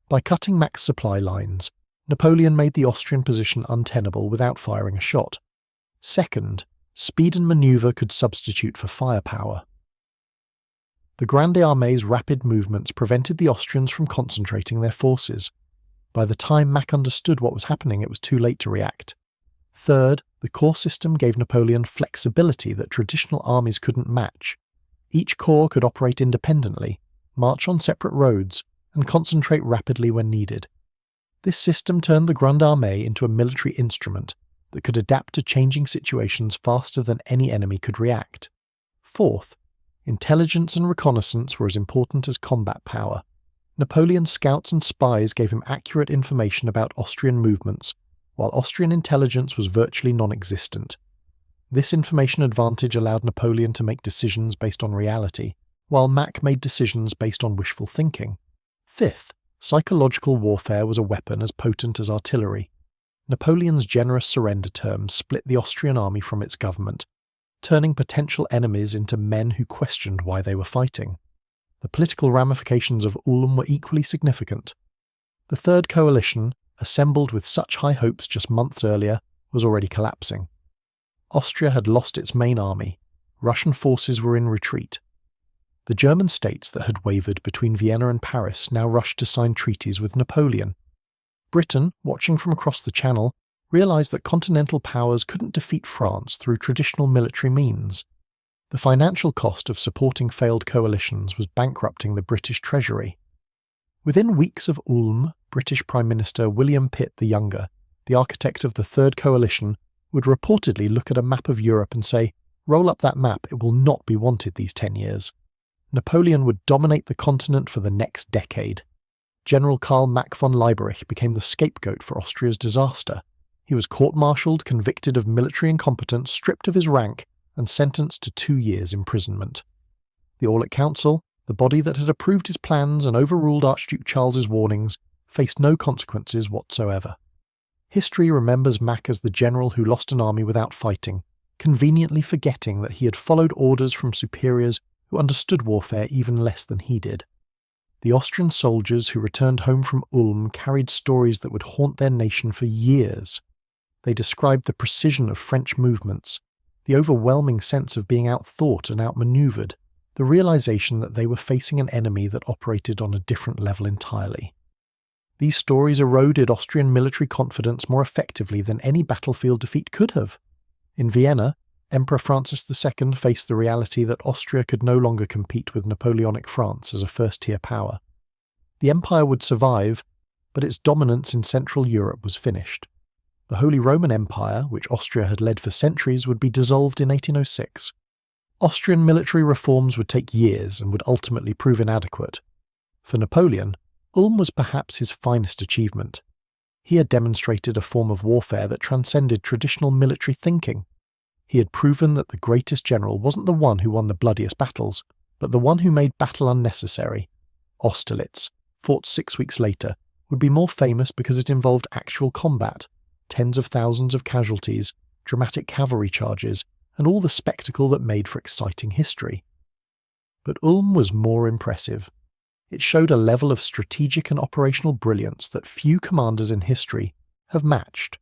By cutting Mack's supply lines, Napoleon made the Austrian position untenable without firing a shot. Second, speed and manoeuvre could substitute for firepower. The Grande Armée's rapid movements prevented the Austrians from concentrating their forces. By the time Mack understood what was happening, it was too late to react. Third, the corps system gave Napoleon flexibility that traditional armies couldn't match. Each corps could operate independently, march on separate roads, and concentrate rapidly when needed. This system turned the Grande Armée into a military instrument that could adapt to changing situations faster than any enemy could react. Fourth, intelligence and reconnaissance were as important as combat power. Napoleon's scouts and spies gave him accurate information about Austrian movements, while Austrian intelligence was virtually non-existent. This information advantage allowed Napoleon to make decisions based on reality, while Mack made decisions based on wishful thinking. Fifth, psychological warfare was a weapon as potent as artillery. Napoleon's generous surrender terms split the Austrian army from its government, turning potential enemies into men who questioned why they were fighting. The political ramifications of Ulm were equally significant. The Third Coalition, assembled with such high hopes just months earlier, was already collapsing. Austria had lost its main army. Russian forces were in retreat. The German states that had wavered between Vienna and Paris now rushed to sign treaties with Napoleon. Britain, watching from across the Channel, realised that continental powers couldn't defeat France through traditional military means. The financial cost of supporting failed coalitions was bankrupting the British Treasury. Within weeks of Ulm, British Prime Minister William Pitt the Younger, the architect of the Third Coalition, would reportedly look at a map of Europe and say, "Roll up that map, it will not be wanted these 10 years. Napoleon would dominate the continent for the next decade. General Mack von Leiberich became the scapegoat for Austria's disaster. He was court-martialed, convicted of military incompetence, stripped of his rank, and sentenced to 2 years' imprisonment. The Aulic Council, the body that had approved his plans and overruled Archduke Charles's warnings, faced no consequences whatsoever. History remembers Mack as the general who lost an army without fighting, conveniently forgetting that he had followed orders from superiors who understood warfare even less than he did. The Austrian soldiers who returned home from Ulm carried stories that would haunt their nation for years. They described the precision of French movements, The overwhelming sense of being outthought and outmaneuvered, the realization that they were facing an enemy that operated on a different level entirely. These stories eroded Austrian military confidence more effectively than any battlefield defeat could have. In Vienna, Emperor Francis II faced the reality that Austria could no longer compete with Napoleonic France as a first-tier power. The empire would survive, but its dominance in Central Europe was finished. The Holy Roman Empire, which Austria had led for centuries, would be dissolved in 1806. Austrian military reforms would take years and would ultimately prove inadequate. For Napoleon, Ulm was perhaps his finest achievement. He had demonstrated a form of warfare that transcended traditional military thinking. He had proven that the greatest general wasn't the one who won the bloodiest battles, but the one who made battle unnecessary. Austerlitz, fought 6 weeks later, would be more famous because it involved actual combat, tens of thousands of casualties, dramatic cavalry charges, and all the spectacle that made for exciting history. But Ulm was more impressive. It showed a level of strategic and operational brilliance that few commanders in history have matched.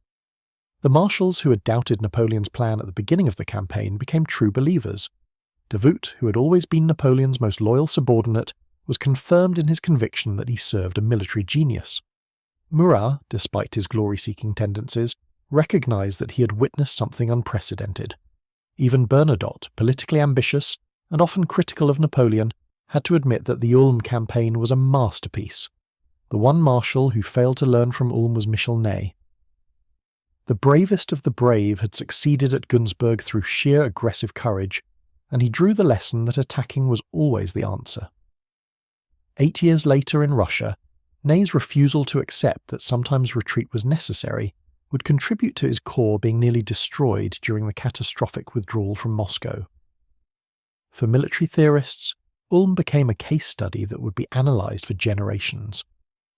The Marshals who had doubted Napoleon's plan at the beginning of the campaign became true believers. Davout, who had always been Napoleon's most loyal subordinate, was confirmed in his conviction that he served a military genius. Murat, despite his glory-seeking tendencies, recognized that he had witnessed something unprecedented. Even Bernadotte, politically ambitious and often critical of Napoleon, had to admit that the Ulm Campaign was a masterpiece. The one marshal who failed to learn from Ulm was Michel Ney. The bravest of the brave had succeeded at Günzburg through sheer aggressive courage, and he drew the lesson that attacking was always the answer. 8 years later in Russia, Ney's refusal to accept that sometimes retreat was necessary would contribute to his corps being nearly destroyed during the catastrophic withdrawal from Moscow. For military theorists, Ulm became a case study that would be analysed for generations.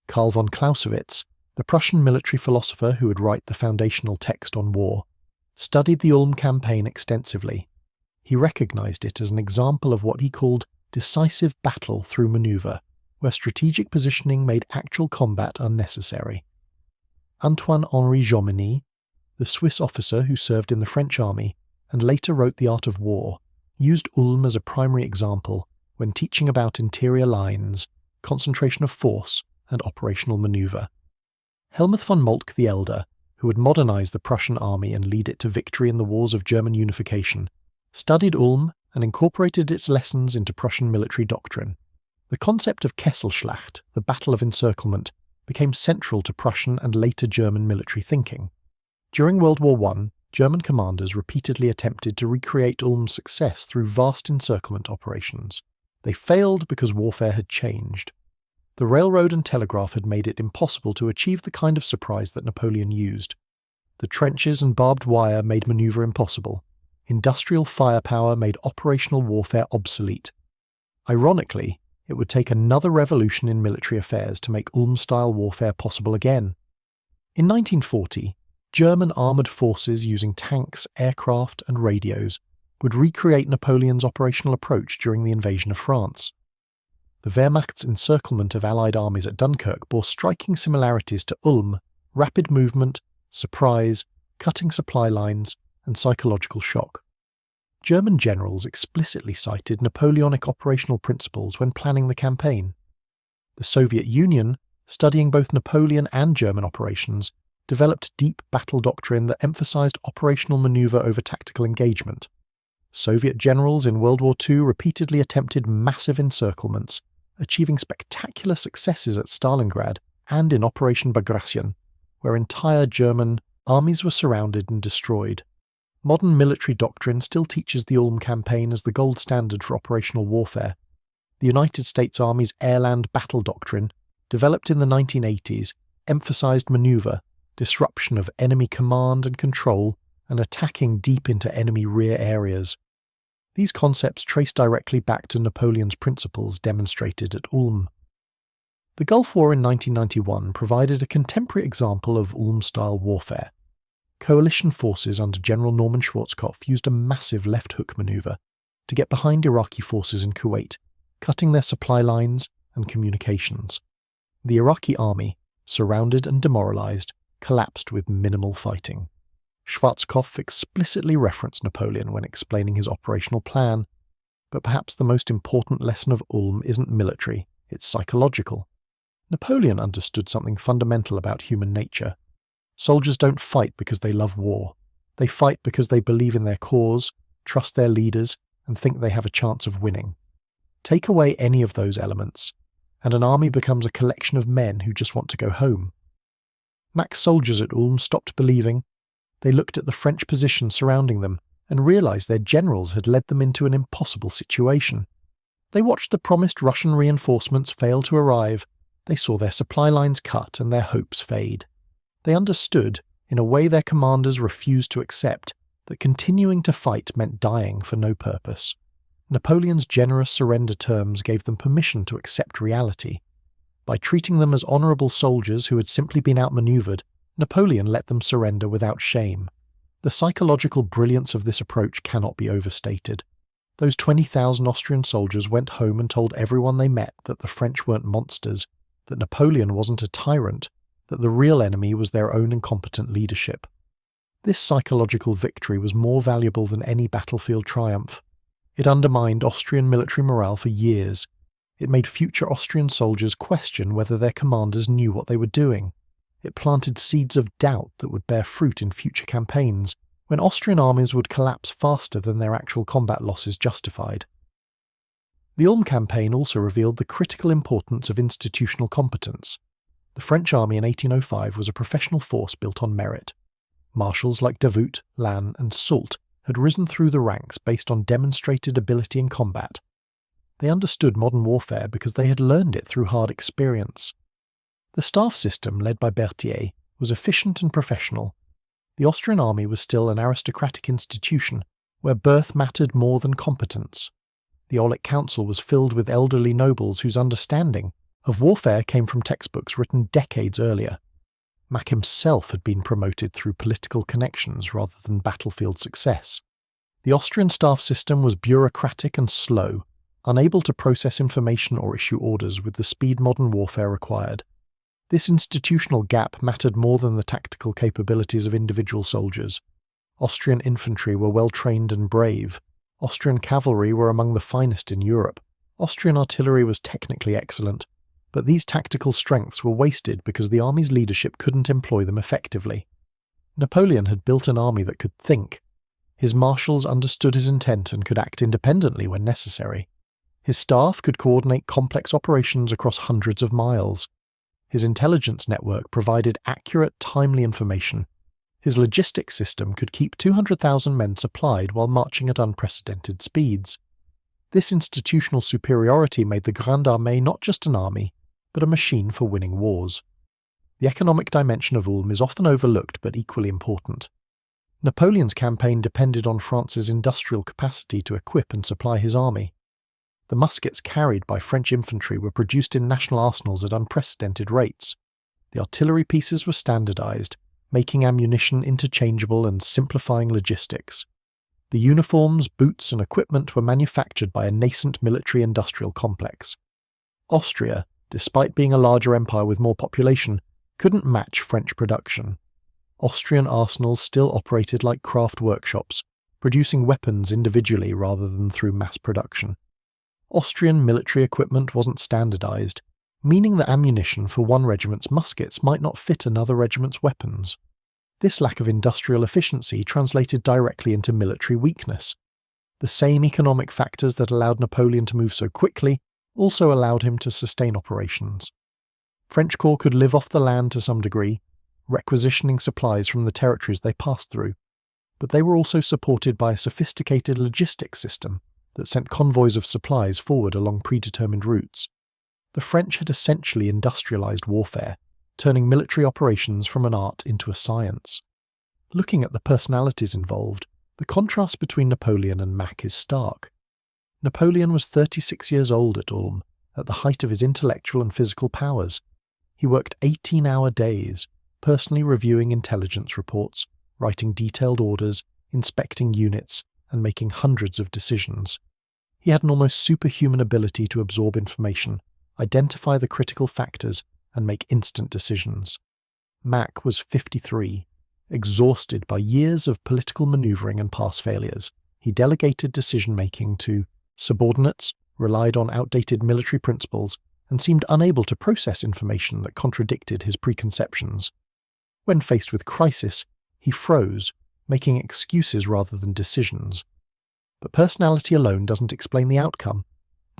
Karl von Clausewitz, the Prussian military philosopher who would write the foundational text on war, studied the Ulm campaign extensively. He recognised it as an example of what he called decisive battle through manoeuvre, where strategic positioning made actual combat unnecessary. Antoine-Henri Jomini, the Swiss officer who served in the French army and later wrote The Art of War, used Ulm as a primary example when teaching about interior lines, concentration of force, and operational manoeuvre. Helmuth von Moltke the Elder, who would modernise the Prussian army and lead it to victory in the wars of German unification, studied Ulm and incorporated its lessons into Prussian military doctrine. The concept of Kesselschlacht, the Battle of Encirclement, became central to Prussian and later German military thinking. During World War I, German commanders repeatedly attempted to recreate Ulm's success through vast encirclement operations. They failed because warfare had changed. The railroad and telegraph had made it impossible to achieve the kind of surprise that Napoleon used. The trenches and barbed wire made manoeuvre impossible. Industrial firepower made operational warfare obsolete. Ironically, it would take another revolution in military affairs to make Ulm-style warfare possible again. In 1940, German armoured forces using tanks, aircraft and radios would recreate Napoleon's operational approach during the invasion of France. The Wehrmacht's encirclement of Allied armies at Dunkirk bore striking similarities to Ulm: rapid movement, surprise, cutting supply lines, and psychological shock. German generals explicitly cited Napoleonic operational principles when planning the campaign. The Soviet Union, studying both Napoleon and German operations, developed deep battle doctrine that emphasized operational maneuver over tactical engagement. Soviet generals in World War II repeatedly attempted massive encirclements, achieving spectacular successes at Stalingrad and in Operation Bagration, where entire German armies were surrounded and destroyed. Modern military doctrine still teaches the Ulm Campaign as the gold standard for operational warfare. The United States Army's air-land battle doctrine, developed in the 1980s, emphasized maneuver, disruption of enemy command and control, and attacking deep into enemy rear areas. These concepts trace directly back to Napoleon's principles demonstrated at Ulm. The Gulf War in 1991 provided a contemporary example of Ulm-style warfare. Coalition forces under General Norman Schwarzkopf used a massive left-hook maneuver to get behind Iraqi forces in Kuwait, cutting their supply lines and communications. The Iraqi army, surrounded and demoralized, collapsed with minimal fighting. Schwarzkopf explicitly referenced Napoleon when explaining his operational plan, but perhaps the most important lesson of Ulm isn't military, it's psychological. Napoleon understood something fundamental about human nature. Soldiers don't fight because they love war. They fight because they believe in their cause, trust their leaders, and think they have a chance of winning. Take away any of those elements, and an army becomes a collection of men who just want to go home. Mack's soldiers at Ulm stopped believing. They looked at the French position surrounding them and realized their generals had led them into an impossible situation. They watched the promised Russian reinforcements fail to arrive. They saw their supply lines cut and their hopes fade. They understood, in a way their commanders refused to accept, that continuing to fight meant dying for no purpose. Napoleon's generous surrender terms gave them permission to accept reality. By treating them as honourable soldiers who had simply been outmanoeuvred, Napoleon let them surrender without shame. The psychological brilliance of this approach cannot be overstated. Those 20,000 Austrian soldiers went home and told everyone they met that the French weren't monsters, that Napoleon wasn't a tyrant, that the real enemy was their own incompetent leadership. This psychological victory was more valuable than any battlefield triumph. It undermined Austrian military morale for years. It made future Austrian soldiers question whether their commanders knew what they were doing. It planted seeds of doubt that would bear fruit in future campaigns, when Austrian armies would collapse faster than their actual combat losses justified. The Ulm Campaign also revealed the critical importance of institutional competence. The French army in 1805 was a professional force built on merit. Marshals like Davout, Lannes, and Soult had risen through the ranks based on demonstrated ability in combat. They understood modern warfare because they had learned it through hard experience. The staff system, led by Berthier, was efficient and professional. The Austrian army was still an aristocratic institution, where birth mattered more than competence. The Aulic Council was filled with elderly nobles whose understanding of warfare came from textbooks written decades earlier. Mack himself had been promoted through political connections rather than battlefield success. The Austrian staff system was bureaucratic and slow, unable to process information or issue orders with the speed modern warfare required. This institutional gap mattered more than the tactical capabilities of individual soldiers. Austrian infantry were well trained and brave. Austrian cavalry were among the finest in Europe. Austrian artillery was technically excellent, but these tactical strengths were wasted because the army's leadership couldn't employ them effectively. Napoleon had built an army that could think. His marshals understood his intent and could act independently when necessary. His staff could coordinate complex operations across hundreds of miles. His intelligence network provided accurate, timely information. His logistics system could keep 200,000 men supplied while marching at unprecedented speeds. This institutional superiority made the Grande Armée not just an army, but a machine for winning wars. The economic dimension of Ulm is often overlooked but equally important. Napoleon's campaign depended on France's industrial capacity to equip and supply his army. The muskets carried by French infantry were produced in national arsenals at unprecedented rates. The artillery pieces were standardized, making ammunition interchangeable and simplifying logistics. The uniforms, boots, and equipment were manufactured by a nascent military-industrial complex. Austria, despite being a larger empire with more population, couldn't match French production. Austrian arsenals still operated like craft workshops, producing weapons individually rather than through mass production. Austrian military equipment wasn't standardized, meaning that ammunition for one regiment's muskets might not fit another regiment's weapons. This lack of industrial efficiency translated directly into military weakness. The same economic factors that allowed Napoleon to move so quickly also allowed him to sustain operations. French corps could live off the land to some degree, requisitioning supplies from the territories they passed through, but they were also supported by a sophisticated logistics system that sent convoys of supplies forward along predetermined routes. The French had essentially industrialized warfare, turning military operations from an art into a science. Looking at the personalities involved, the contrast between Napoleon and Mack is stark. Napoleon was 36 years old at Ulm, at the height of his intellectual and physical powers. He worked 18-hour days, personally reviewing intelligence reports, writing detailed orders, inspecting units, and making hundreds of decisions. He had an almost superhuman ability to absorb information, identify the critical factors, and make instant decisions. Mack was 53. Exhausted by years of political manoeuvring and past failures, he delegated decision-making to subordinates, relied on outdated military principles, and seemed unable to process information that contradicted his preconceptions. When faced with crisis, he froze, making excuses rather than decisions. But personality alone doesn't explain the outcome.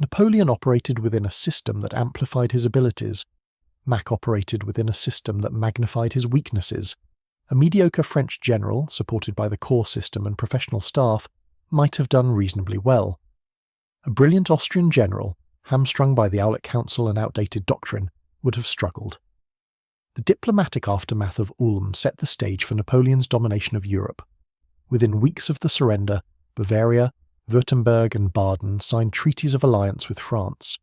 Napoleon operated within a system that amplified his abilities. Mack operated within a system that magnified his weaknesses. A mediocre French general, supported by the corps system and professional staff, might have done reasonably well. A brilliant Austrian general, hamstrung by the Aulic Council and outdated doctrine, would have struggled. The diplomatic aftermath of Ulm set the stage for Napoleon's domination of Europe. Within weeks of the surrender, Bavaria, Württemberg and Baden signed treaties of alliance with France.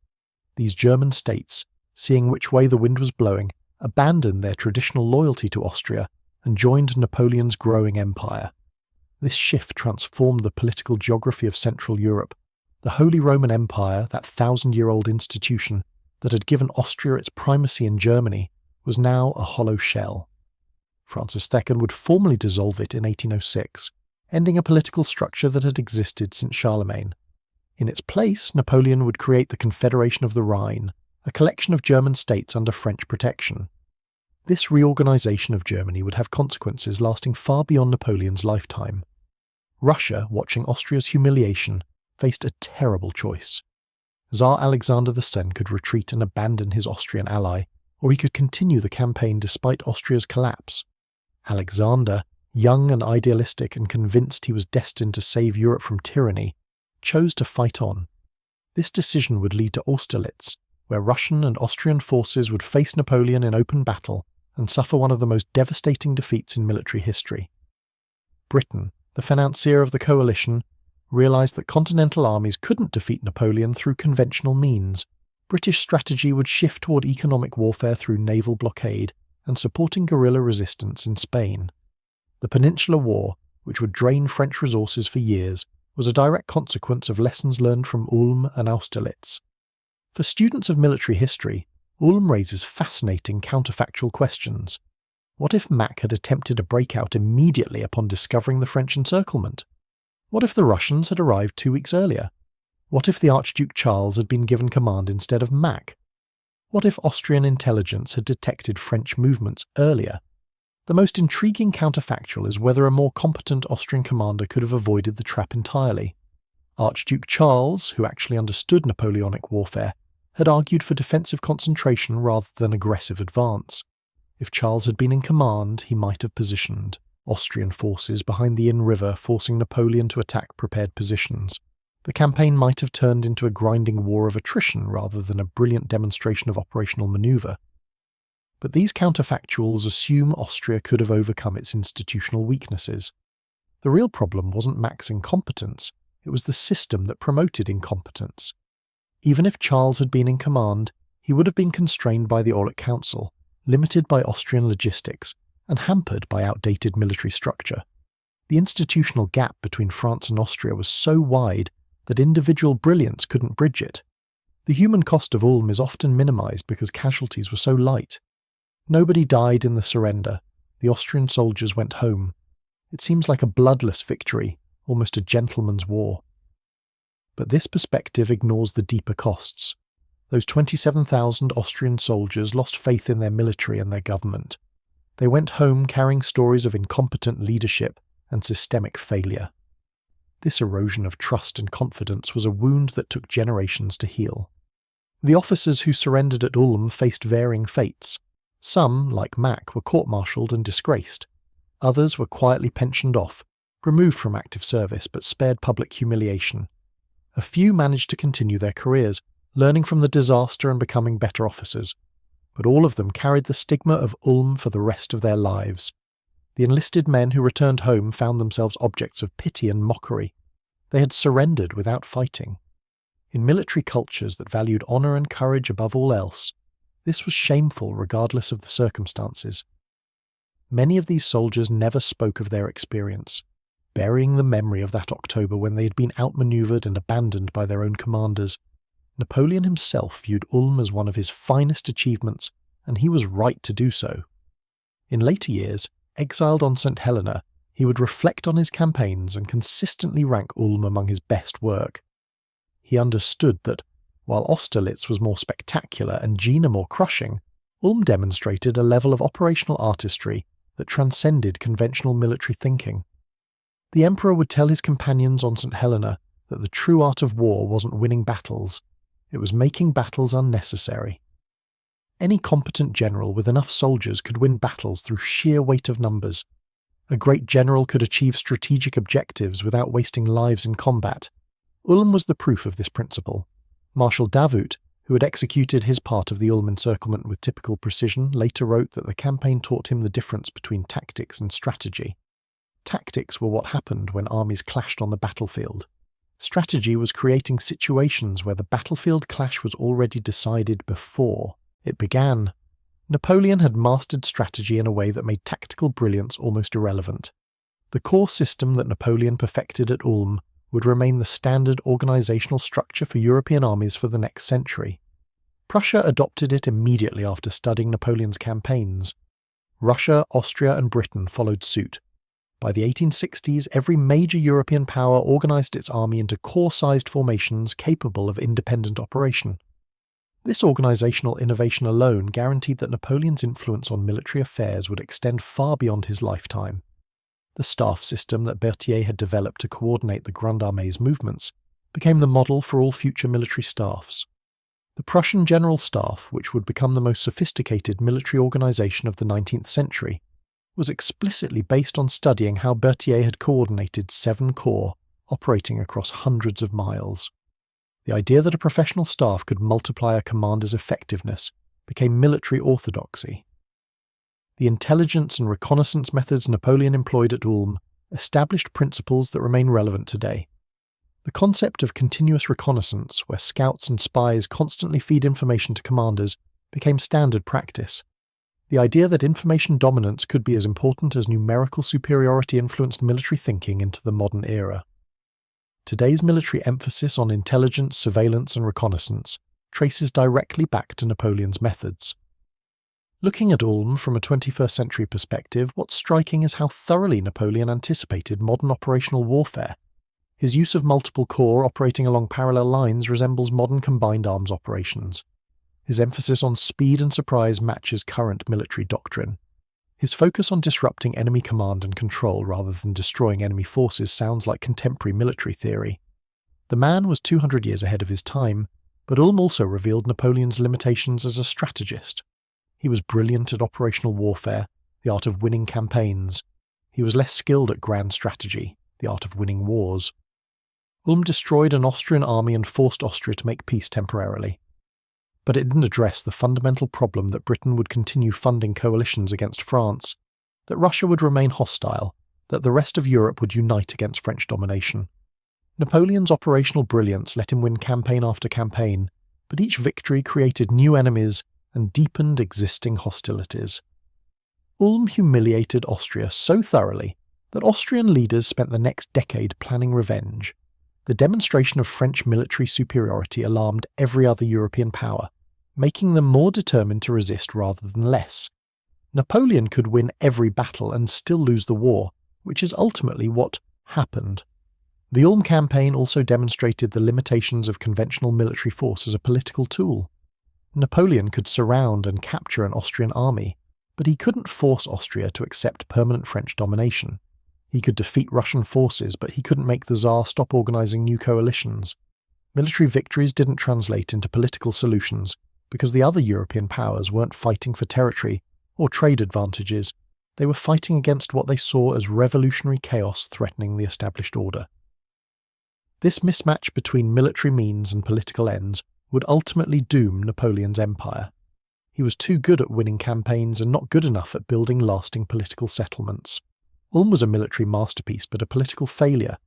These German states, seeing which way the wind was blowing, abandoned their traditional loyalty to Austria and joined Napoleon's growing empire. This shift transformed the political geography of Central Europe. The Holy Roman Empire, that 1,000-year-old institution that had given Austria its primacy in Germany, was now a hollow shell. Francis II would formally dissolve it in 1806, ending a political structure that had existed since Charlemagne. In its place, Napoleon would create the Confederation of the Rhine, a collection of German states under French protection. This reorganization of Germany would have consequences lasting far beyond Napoleon's lifetime. Russia, watching Austria's humiliation, faced a terrible choice. Tsar Alexander VII could retreat and abandon his Austrian ally, or he could continue the campaign despite Austria's collapse. Alexander, young and idealistic and convinced he was destined to save Europe from tyranny, chose to fight on. This decision would lead to Austerlitz, where Russian and Austrian forces would face Napoleon in open battle and suffer one of the most devastating defeats in military history. Britain, the financier of the coalition, realised that continental armies couldn't defeat Napoleon through conventional means. British strategy would shift toward economic warfare through naval blockade and supporting guerrilla resistance in Spain. The Peninsular War, which would drain French resources for years, was a direct consequence of lessons learned from Ulm and Austerlitz. For students of military history, Ulm raises fascinating counterfactual questions. What if Mack had attempted a breakout immediately upon discovering the French encirclement? What if the Russians had arrived 2 weeks earlier? What if the Archduke Charles had been given command instead of Mack? What if Austrian intelligence had detected French movements earlier? The most intriguing counterfactual is whether a more competent Austrian commander could have avoided the trap entirely. Archduke Charles, who actually understood Napoleonic warfare, had argued for defensive concentration rather than aggressive advance. If Charles had been in command, he might have positioned Austrian forces behind the Inn River, forcing Napoleon to attack prepared positions. The campaign might have turned into a grinding war of attrition rather than a brilliant demonstration of operational manoeuvre. But these counterfactuals assume Austria could have overcome its institutional weaknesses. The real problem wasn't Mack's incompetence, it was the system that promoted incompetence. Even if Charles had been in command, he would have been constrained by the Aulic Council, limited by Austrian logistics, and hampered by outdated military structure. The institutional gap between France and Austria was so wide that individual brilliance couldn't bridge it. The human cost of Ulm is often minimized because casualties were so light. Nobody died in the surrender. The Austrian soldiers went home. It seems like a bloodless victory, almost a gentleman's war. But this perspective ignores the deeper costs. Those 27,000 Austrian soldiers lost faith in their military and their government. They went home carrying stories of incompetent leadership and systemic failure. This erosion of trust and confidence was a wound that took generations to heal. The officers who surrendered at Ulm faced varying fates. Some, like Mack, were court-martialed and disgraced. Others were quietly pensioned off, removed from active service but spared public humiliation. A few managed to continue their careers, learning from the disaster and becoming better officers. But all of them carried the stigma of Ulm for the rest of their lives. The enlisted men who returned home found themselves objects of pity and mockery. They had surrendered without fighting. In military cultures that valued honour and courage above all else, this was shameful regardless of the circumstances. Many of these soldiers never spoke of their experience, burying the memory of that October when they had been outmanoeuvred and abandoned by their own commanders. Napoleon himself viewed Ulm as one of his finest achievements, and he was right to do so. In later years, exiled on St. Helena, he would reflect on his campaigns and consistently rank Ulm among his best work. He understood that, while Austerlitz was more spectacular and Jena more crushing, Ulm demonstrated a level of operational artistry that transcended conventional military thinking. The Emperor would tell his companions on St. Helena that the true art of war wasn't winning battles, it was making battles unnecessary. Any competent general with enough soldiers could win battles through sheer weight of numbers. A great general could achieve strategic objectives without wasting lives in combat. Ulm was the proof of this principle. Marshal Davout, who had executed his part of the Ulm encirclement with typical precision, later wrote that the campaign taught him the difference between tactics and strategy. Tactics were what happened when armies clashed on the battlefield. Strategy was creating situations where the battlefield clash was already decided before it began. Napoleon had mastered strategy in a way that made tactical brilliance almost irrelevant. The core system that Napoleon perfected at Ulm would remain the standard organizational structure for European armies for the next century. Prussia adopted it immediately after studying Napoleon's campaigns. Russia, Austria, and Britain followed suit. By the 1860s, every major European power organized its army into corps-sized formations capable of independent operation. This organizational innovation alone guaranteed that Napoleon's influence on military affairs would extend far beyond his lifetime. The staff system that Berthier had developed to coordinate the Grande Armée's movements became the model for all future military staffs. The Prussian General Staff, which would become the most sophisticated military organization of the 19th century, was explicitly based on studying how Berthier had coordinated 7 corps operating across hundreds of miles. The idea that a professional staff could multiply a commander's effectiveness became military orthodoxy. The intelligence and reconnaissance methods Napoleon employed at Ulm established principles that remain relevant today. The concept of continuous reconnaissance, where scouts and spies constantly feed information to commanders, became standard practice. The idea that information dominance could be as important as numerical superiority influenced military thinking into the modern era. Today's military emphasis on intelligence, surveillance, and reconnaissance traces directly back to Napoleon's methods. Looking at Ulm from a 21st century perspective, what's striking is how thoroughly Napoleon anticipated modern operational warfare. His use of multiple corps operating along parallel lines resembles modern combined arms operations. His emphasis on speed and surprise matches current military doctrine. His focus on disrupting enemy command and control rather than destroying enemy forces sounds like contemporary military theory. The man was 200 years ahead of his time, but Ulm also revealed Napoleon's limitations as a strategist. He was brilliant at operational warfare, the art of winning campaigns. He was less skilled at grand strategy, the art of winning wars. Ulm destroyed an Austrian army and forced Austria to make peace temporarily. But it didn't address the fundamental problem that Britain would continue funding coalitions against France, that Russia would remain hostile, that the rest of Europe would unite against French domination. Napoleon's operational brilliance let him win campaign after campaign, but each victory created new enemies and deepened existing hostilities. Ulm humiliated Austria so thoroughly that Austrian leaders spent the next decade planning revenge. The demonstration of French military superiority alarmed every other European power, making them more determined to resist rather than less. Napoleon could win every battle and still lose the war, which is ultimately what happened. The Ulm Campaign also demonstrated the limitations of conventional military force as a political tool. Napoleon could surround and capture an Austrian army, but he couldn't force Austria to accept permanent French domination. He could defeat Russian forces, but he couldn't make the Tsar stop organizing new coalitions. Military victories didn't translate into political solutions because the other European powers weren't fighting for territory or trade advantages. They were fighting against what they saw as revolutionary chaos threatening the established order. This mismatch between military means and political ends would ultimately doom Napoleon's empire. He was too good at winning campaigns and not good enough at building lasting political settlements. Ulm was a military masterpiece, but a political failure.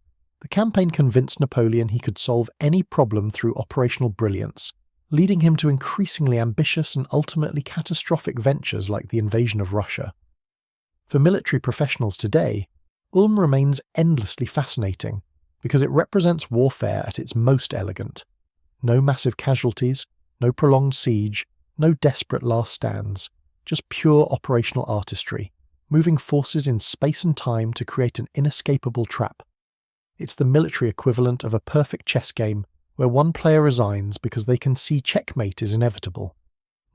The campaign convinced Napoleon he could solve any problem through operational brilliance, leading him to increasingly ambitious and ultimately catastrophic ventures like the invasion of Russia. For military professionals today, Ulm remains endlessly fascinating because it represents warfare at its most elegant. No massive casualties, no prolonged siege, no desperate last stands, just pure operational artistry, moving forces in space and time to create an inescapable trap. It's the military equivalent of a perfect chess game where one player resigns because they can see checkmate is inevitable.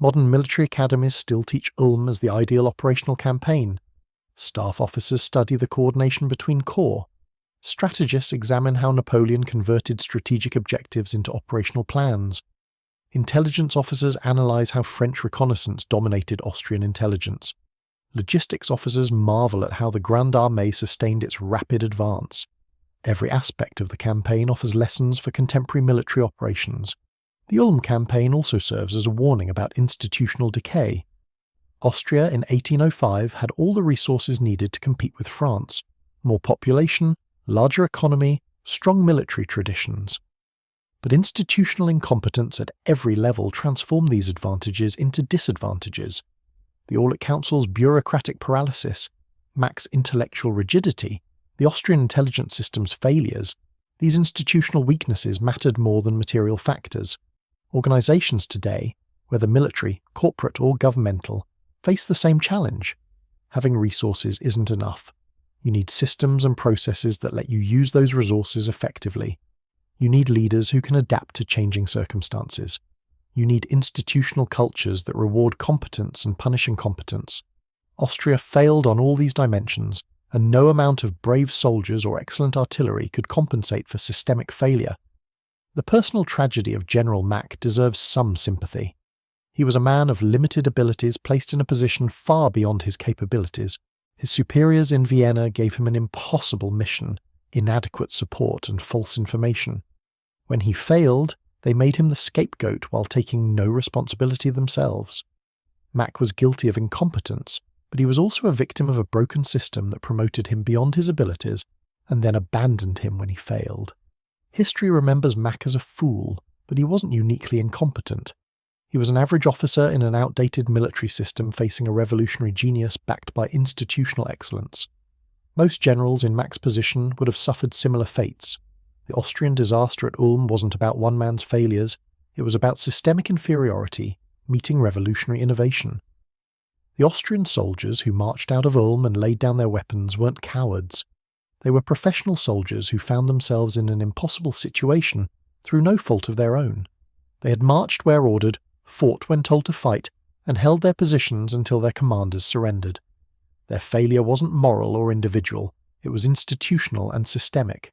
Modern military academies still teach Ulm as the ideal operational campaign. Staff officers study the coordination between corps. Strategists examine how Napoleon converted strategic objectives into operational plans. Intelligence officers analyse how French reconnaissance dominated Austrian intelligence. Logistics officers marvel at how the Grande Armée sustained its rapid advance. Every aspect of the campaign offers lessons for contemporary military operations. The Ulm Campaign also serves as a warning about institutional decay. Austria in 1805 had all the resources needed to compete with France: more population, larger economy, strong military traditions. But institutional incompetence at every level transformed these advantages into disadvantages. The Aulic Council's bureaucratic paralysis, Mack's intellectual rigidity, the Austrian intelligence system's failures, these institutional weaknesses mattered more than material factors. Organisations today, whether military, corporate or governmental, face the same challenge. Having resources isn't enough. You need systems and processes that let you use those resources effectively. You need leaders who can adapt to changing circumstances. You need institutional cultures that reward competence and punish incompetence. Austria failed on all these dimensions, and no amount of brave soldiers or excellent artillery could compensate for systemic failure. The personal tragedy of General Mack deserves some sympathy. He was a man of limited abilities placed in a position far beyond his capabilities. His superiors in Vienna gave him an impossible mission, inadequate support and false information. When he failed, they made him the scapegoat while taking no responsibility themselves. Mack was guilty of incompetence, but he was also a victim of a broken system that promoted him beyond his abilities and then abandoned him when he failed. History remembers Mack as a fool, but he wasn't uniquely incompetent. He was an average officer in an outdated military system facing a revolutionary genius backed by institutional excellence. Most generals in Mack's position would have suffered similar fates. The Austrian disaster at Ulm wasn't about one man's failures, it was about systemic inferiority meeting revolutionary innovation. The Austrian soldiers who marched out of Ulm and laid down their weapons weren't cowards. They were professional soldiers who found themselves in an impossible situation through no fault of their own. They had marched where ordered, fought when told to fight, and held their positions until their commanders surrendered. Their failure wasn't moral or individual, it was institutional and systemic.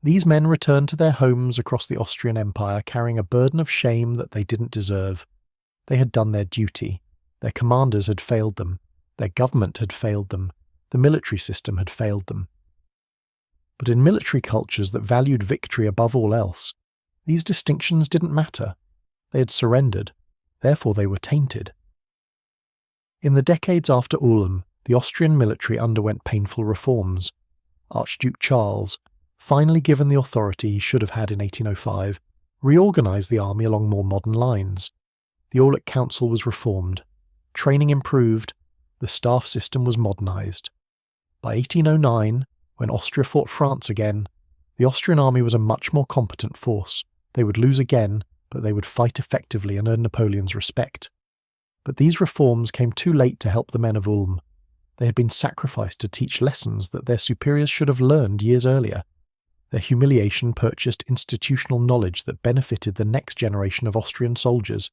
These men returned to their homes across the Austrian Empire carrying a burden of shame that they didn't deserve. They had done their duty. Their commanders had failed them. Their government had failed them. The military system had failed them. But in military cultures that valued victory above all else, these distinctions didn't matter. They had surrendered, therefore they were tainted. In the decades after Ulm, the Austrian military underwent painful reforms. Archduke Charles, finally given the authority he should have had in 1805, reorganised the army along more modern lines. The Aulic Council was reformed. Training improved. The staff system was modernised. By 1809, when Austria fought France again, the Austrian army was a much more competent force. They would lose again, but they would fight effectively and earn Napoleon's respect. But these reforms came too late to help the men of Ulm. They had been sacrificed to teach lessons that their superiors should have learned years earlier. Their humiliation purchased institutional knowledge that benefited the next generation of Austrian soldiers.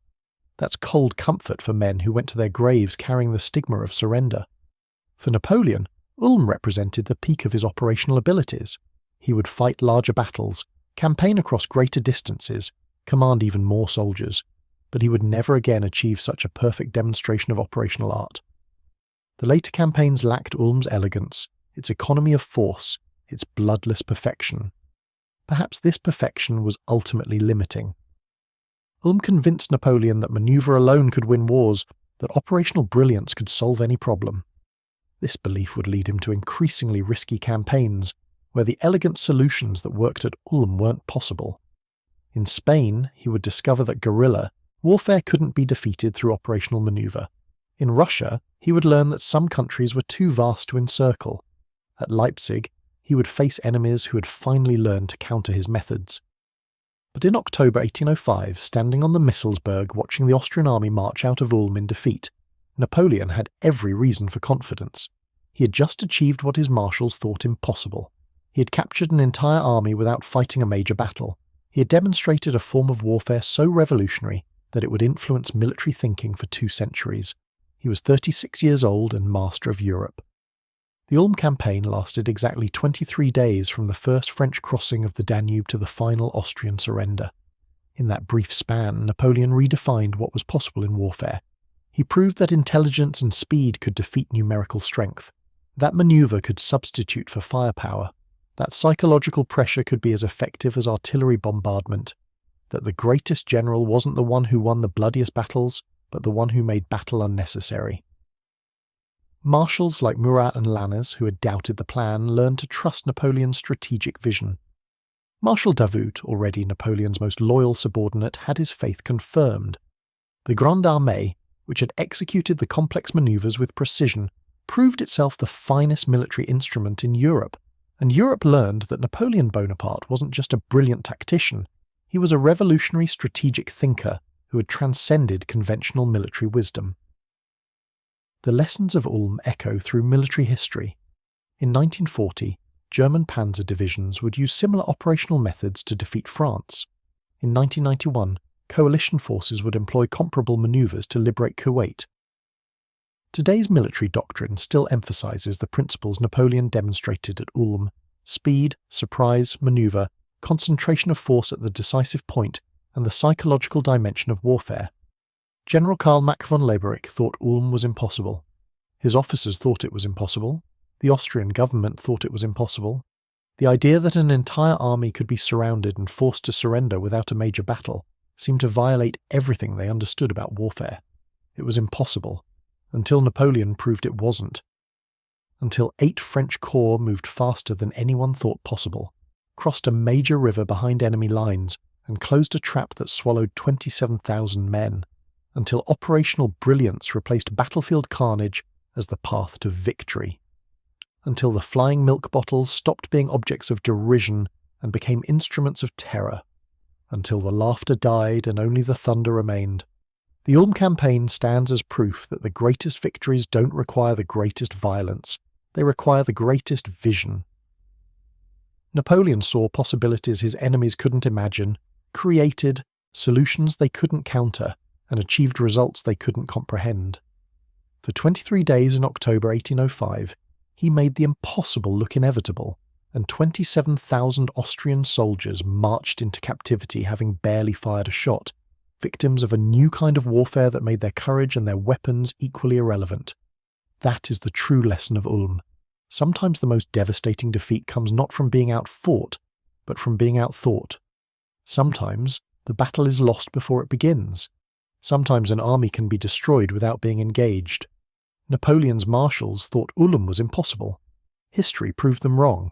That's cold comfort for men who went to their graves carrying the stigma of surrender. For Napoleon, Ulm represented the peak of his operational abilities. He would fight larger battles, campaign across greater distances, command even more soldiers, but he would never again achieve such a perfect demonstration of operational art. The later campaigns lacked Ulm's elegance, its economy of force, its bloodless perfection. Perhaps this perfection was ultimately limiting. Ulm convinced Napoleon that manoeuvre alone could win wars, that operational brilliance could solve any problem. This belief would lead him to increasingly risky campaigns, where the elegant solutions that worked at Ulm weren't possible. In Spain, he would discover that guerrilla warfare couldn't be defeated through operational manoeuvre. In Russia, he would learn that some countries were too vast to encircle. At Leipzig, he would face enemies who had finally learned to counter his methods. But in October 1805, standing on the Misselberg watching the Austrian army march out of Ulm in defeat, Napoleon had every reason for confidence. He had just achieved what his marshals thought impossible. He had captured an entire army without fighting a major battle. He had demonstrated a form of warfare so revolutionary that it would influence military thinking for 2 centuries. He was 36 years old and master of Europe. The Ulm Campaign lasted exactly 23 days from the first French crossing of the Danube to the final Austrian surrender. In that brief span, Napoleon redefined what was possible in warfare. He proved that intelligence and speed could defeat numerical strength. That maneuver could substitute for firepower. That psychological pressure could be as effective as artillery bombardment. That the greatest general wasn't the one who won the bloodiest battles, but the one who made battle unnecessary. Marshals like Murat and Lannes, who had doubted the plan, learned to trust Napoleon's strategic vision. Marshal Davout, already Napoleon's most loyal subordinate, had his faith confirmed. The Grande Armée, which had executed the complex manoeuvres with precision, proved itself the finest military instrument in Europe, and Europe learned that Napoleon Bonaparte wasn't just a brilliant tactician, he was a revolutionary strategic thinker who had transcended conventional military wisdom. The lessons of Ulm echo through military history. In 1940, German panzer divisions would use similar operational methods to defeat France. In 1991, coalition forces would employ comparable maneuvers to liberate Kuwait. Today's military doctrine still emphasizes the principles Napoleon demonstrated at Ulm: speed, surprise, maneuver, concentration of force at the decisive point, and the psychological dimension of warfare. General Mack von Leiberick thought Ulm was impossible. His officers thought it was impossible. The Austrian government thought it was impossible. The idea that an entire army could be surrounded and forced to surrender without a major battle seemed to violate everything they understood about warfare. It was impossible, until Napoleon proved it wasn't. Until 8 French corps moved faster than anyone thought possible, crossed a major river behind enemy lines, and closed a trap that swallowed 27,000 men. Until operational brilliance replaced battlefield carnage as the path to victory. Until the flying milk bottles stopped being objects of derision and became instruments of terror. Until the laughter died and only the thunder remained. The Ulm Campaign stands as proof that the greatest victories don't require the greatest violence, they require the greatest vision. Napoleon saw possibilities his enemies couldn't imagine, created solutions they couldn't counter, and achieved results they couldn't comprehend. For 23 days in October 1805, he made the impossible look inevitable, and 27,000 Austrian soldiers marched into captivity having barely fired a shot, victims of a new kind of warfare that made their courage and their weapons equally irrelevant. That is the true lesson of Ulm. Sometimes the most devastating defeat comes not from being outfought, but from being outthought. Sometimes the battle is lost before it begins. Sometimes an army can be destroyed without being engaged. Napoleon's marshals thought Ulm was impossible. History proved them wrong.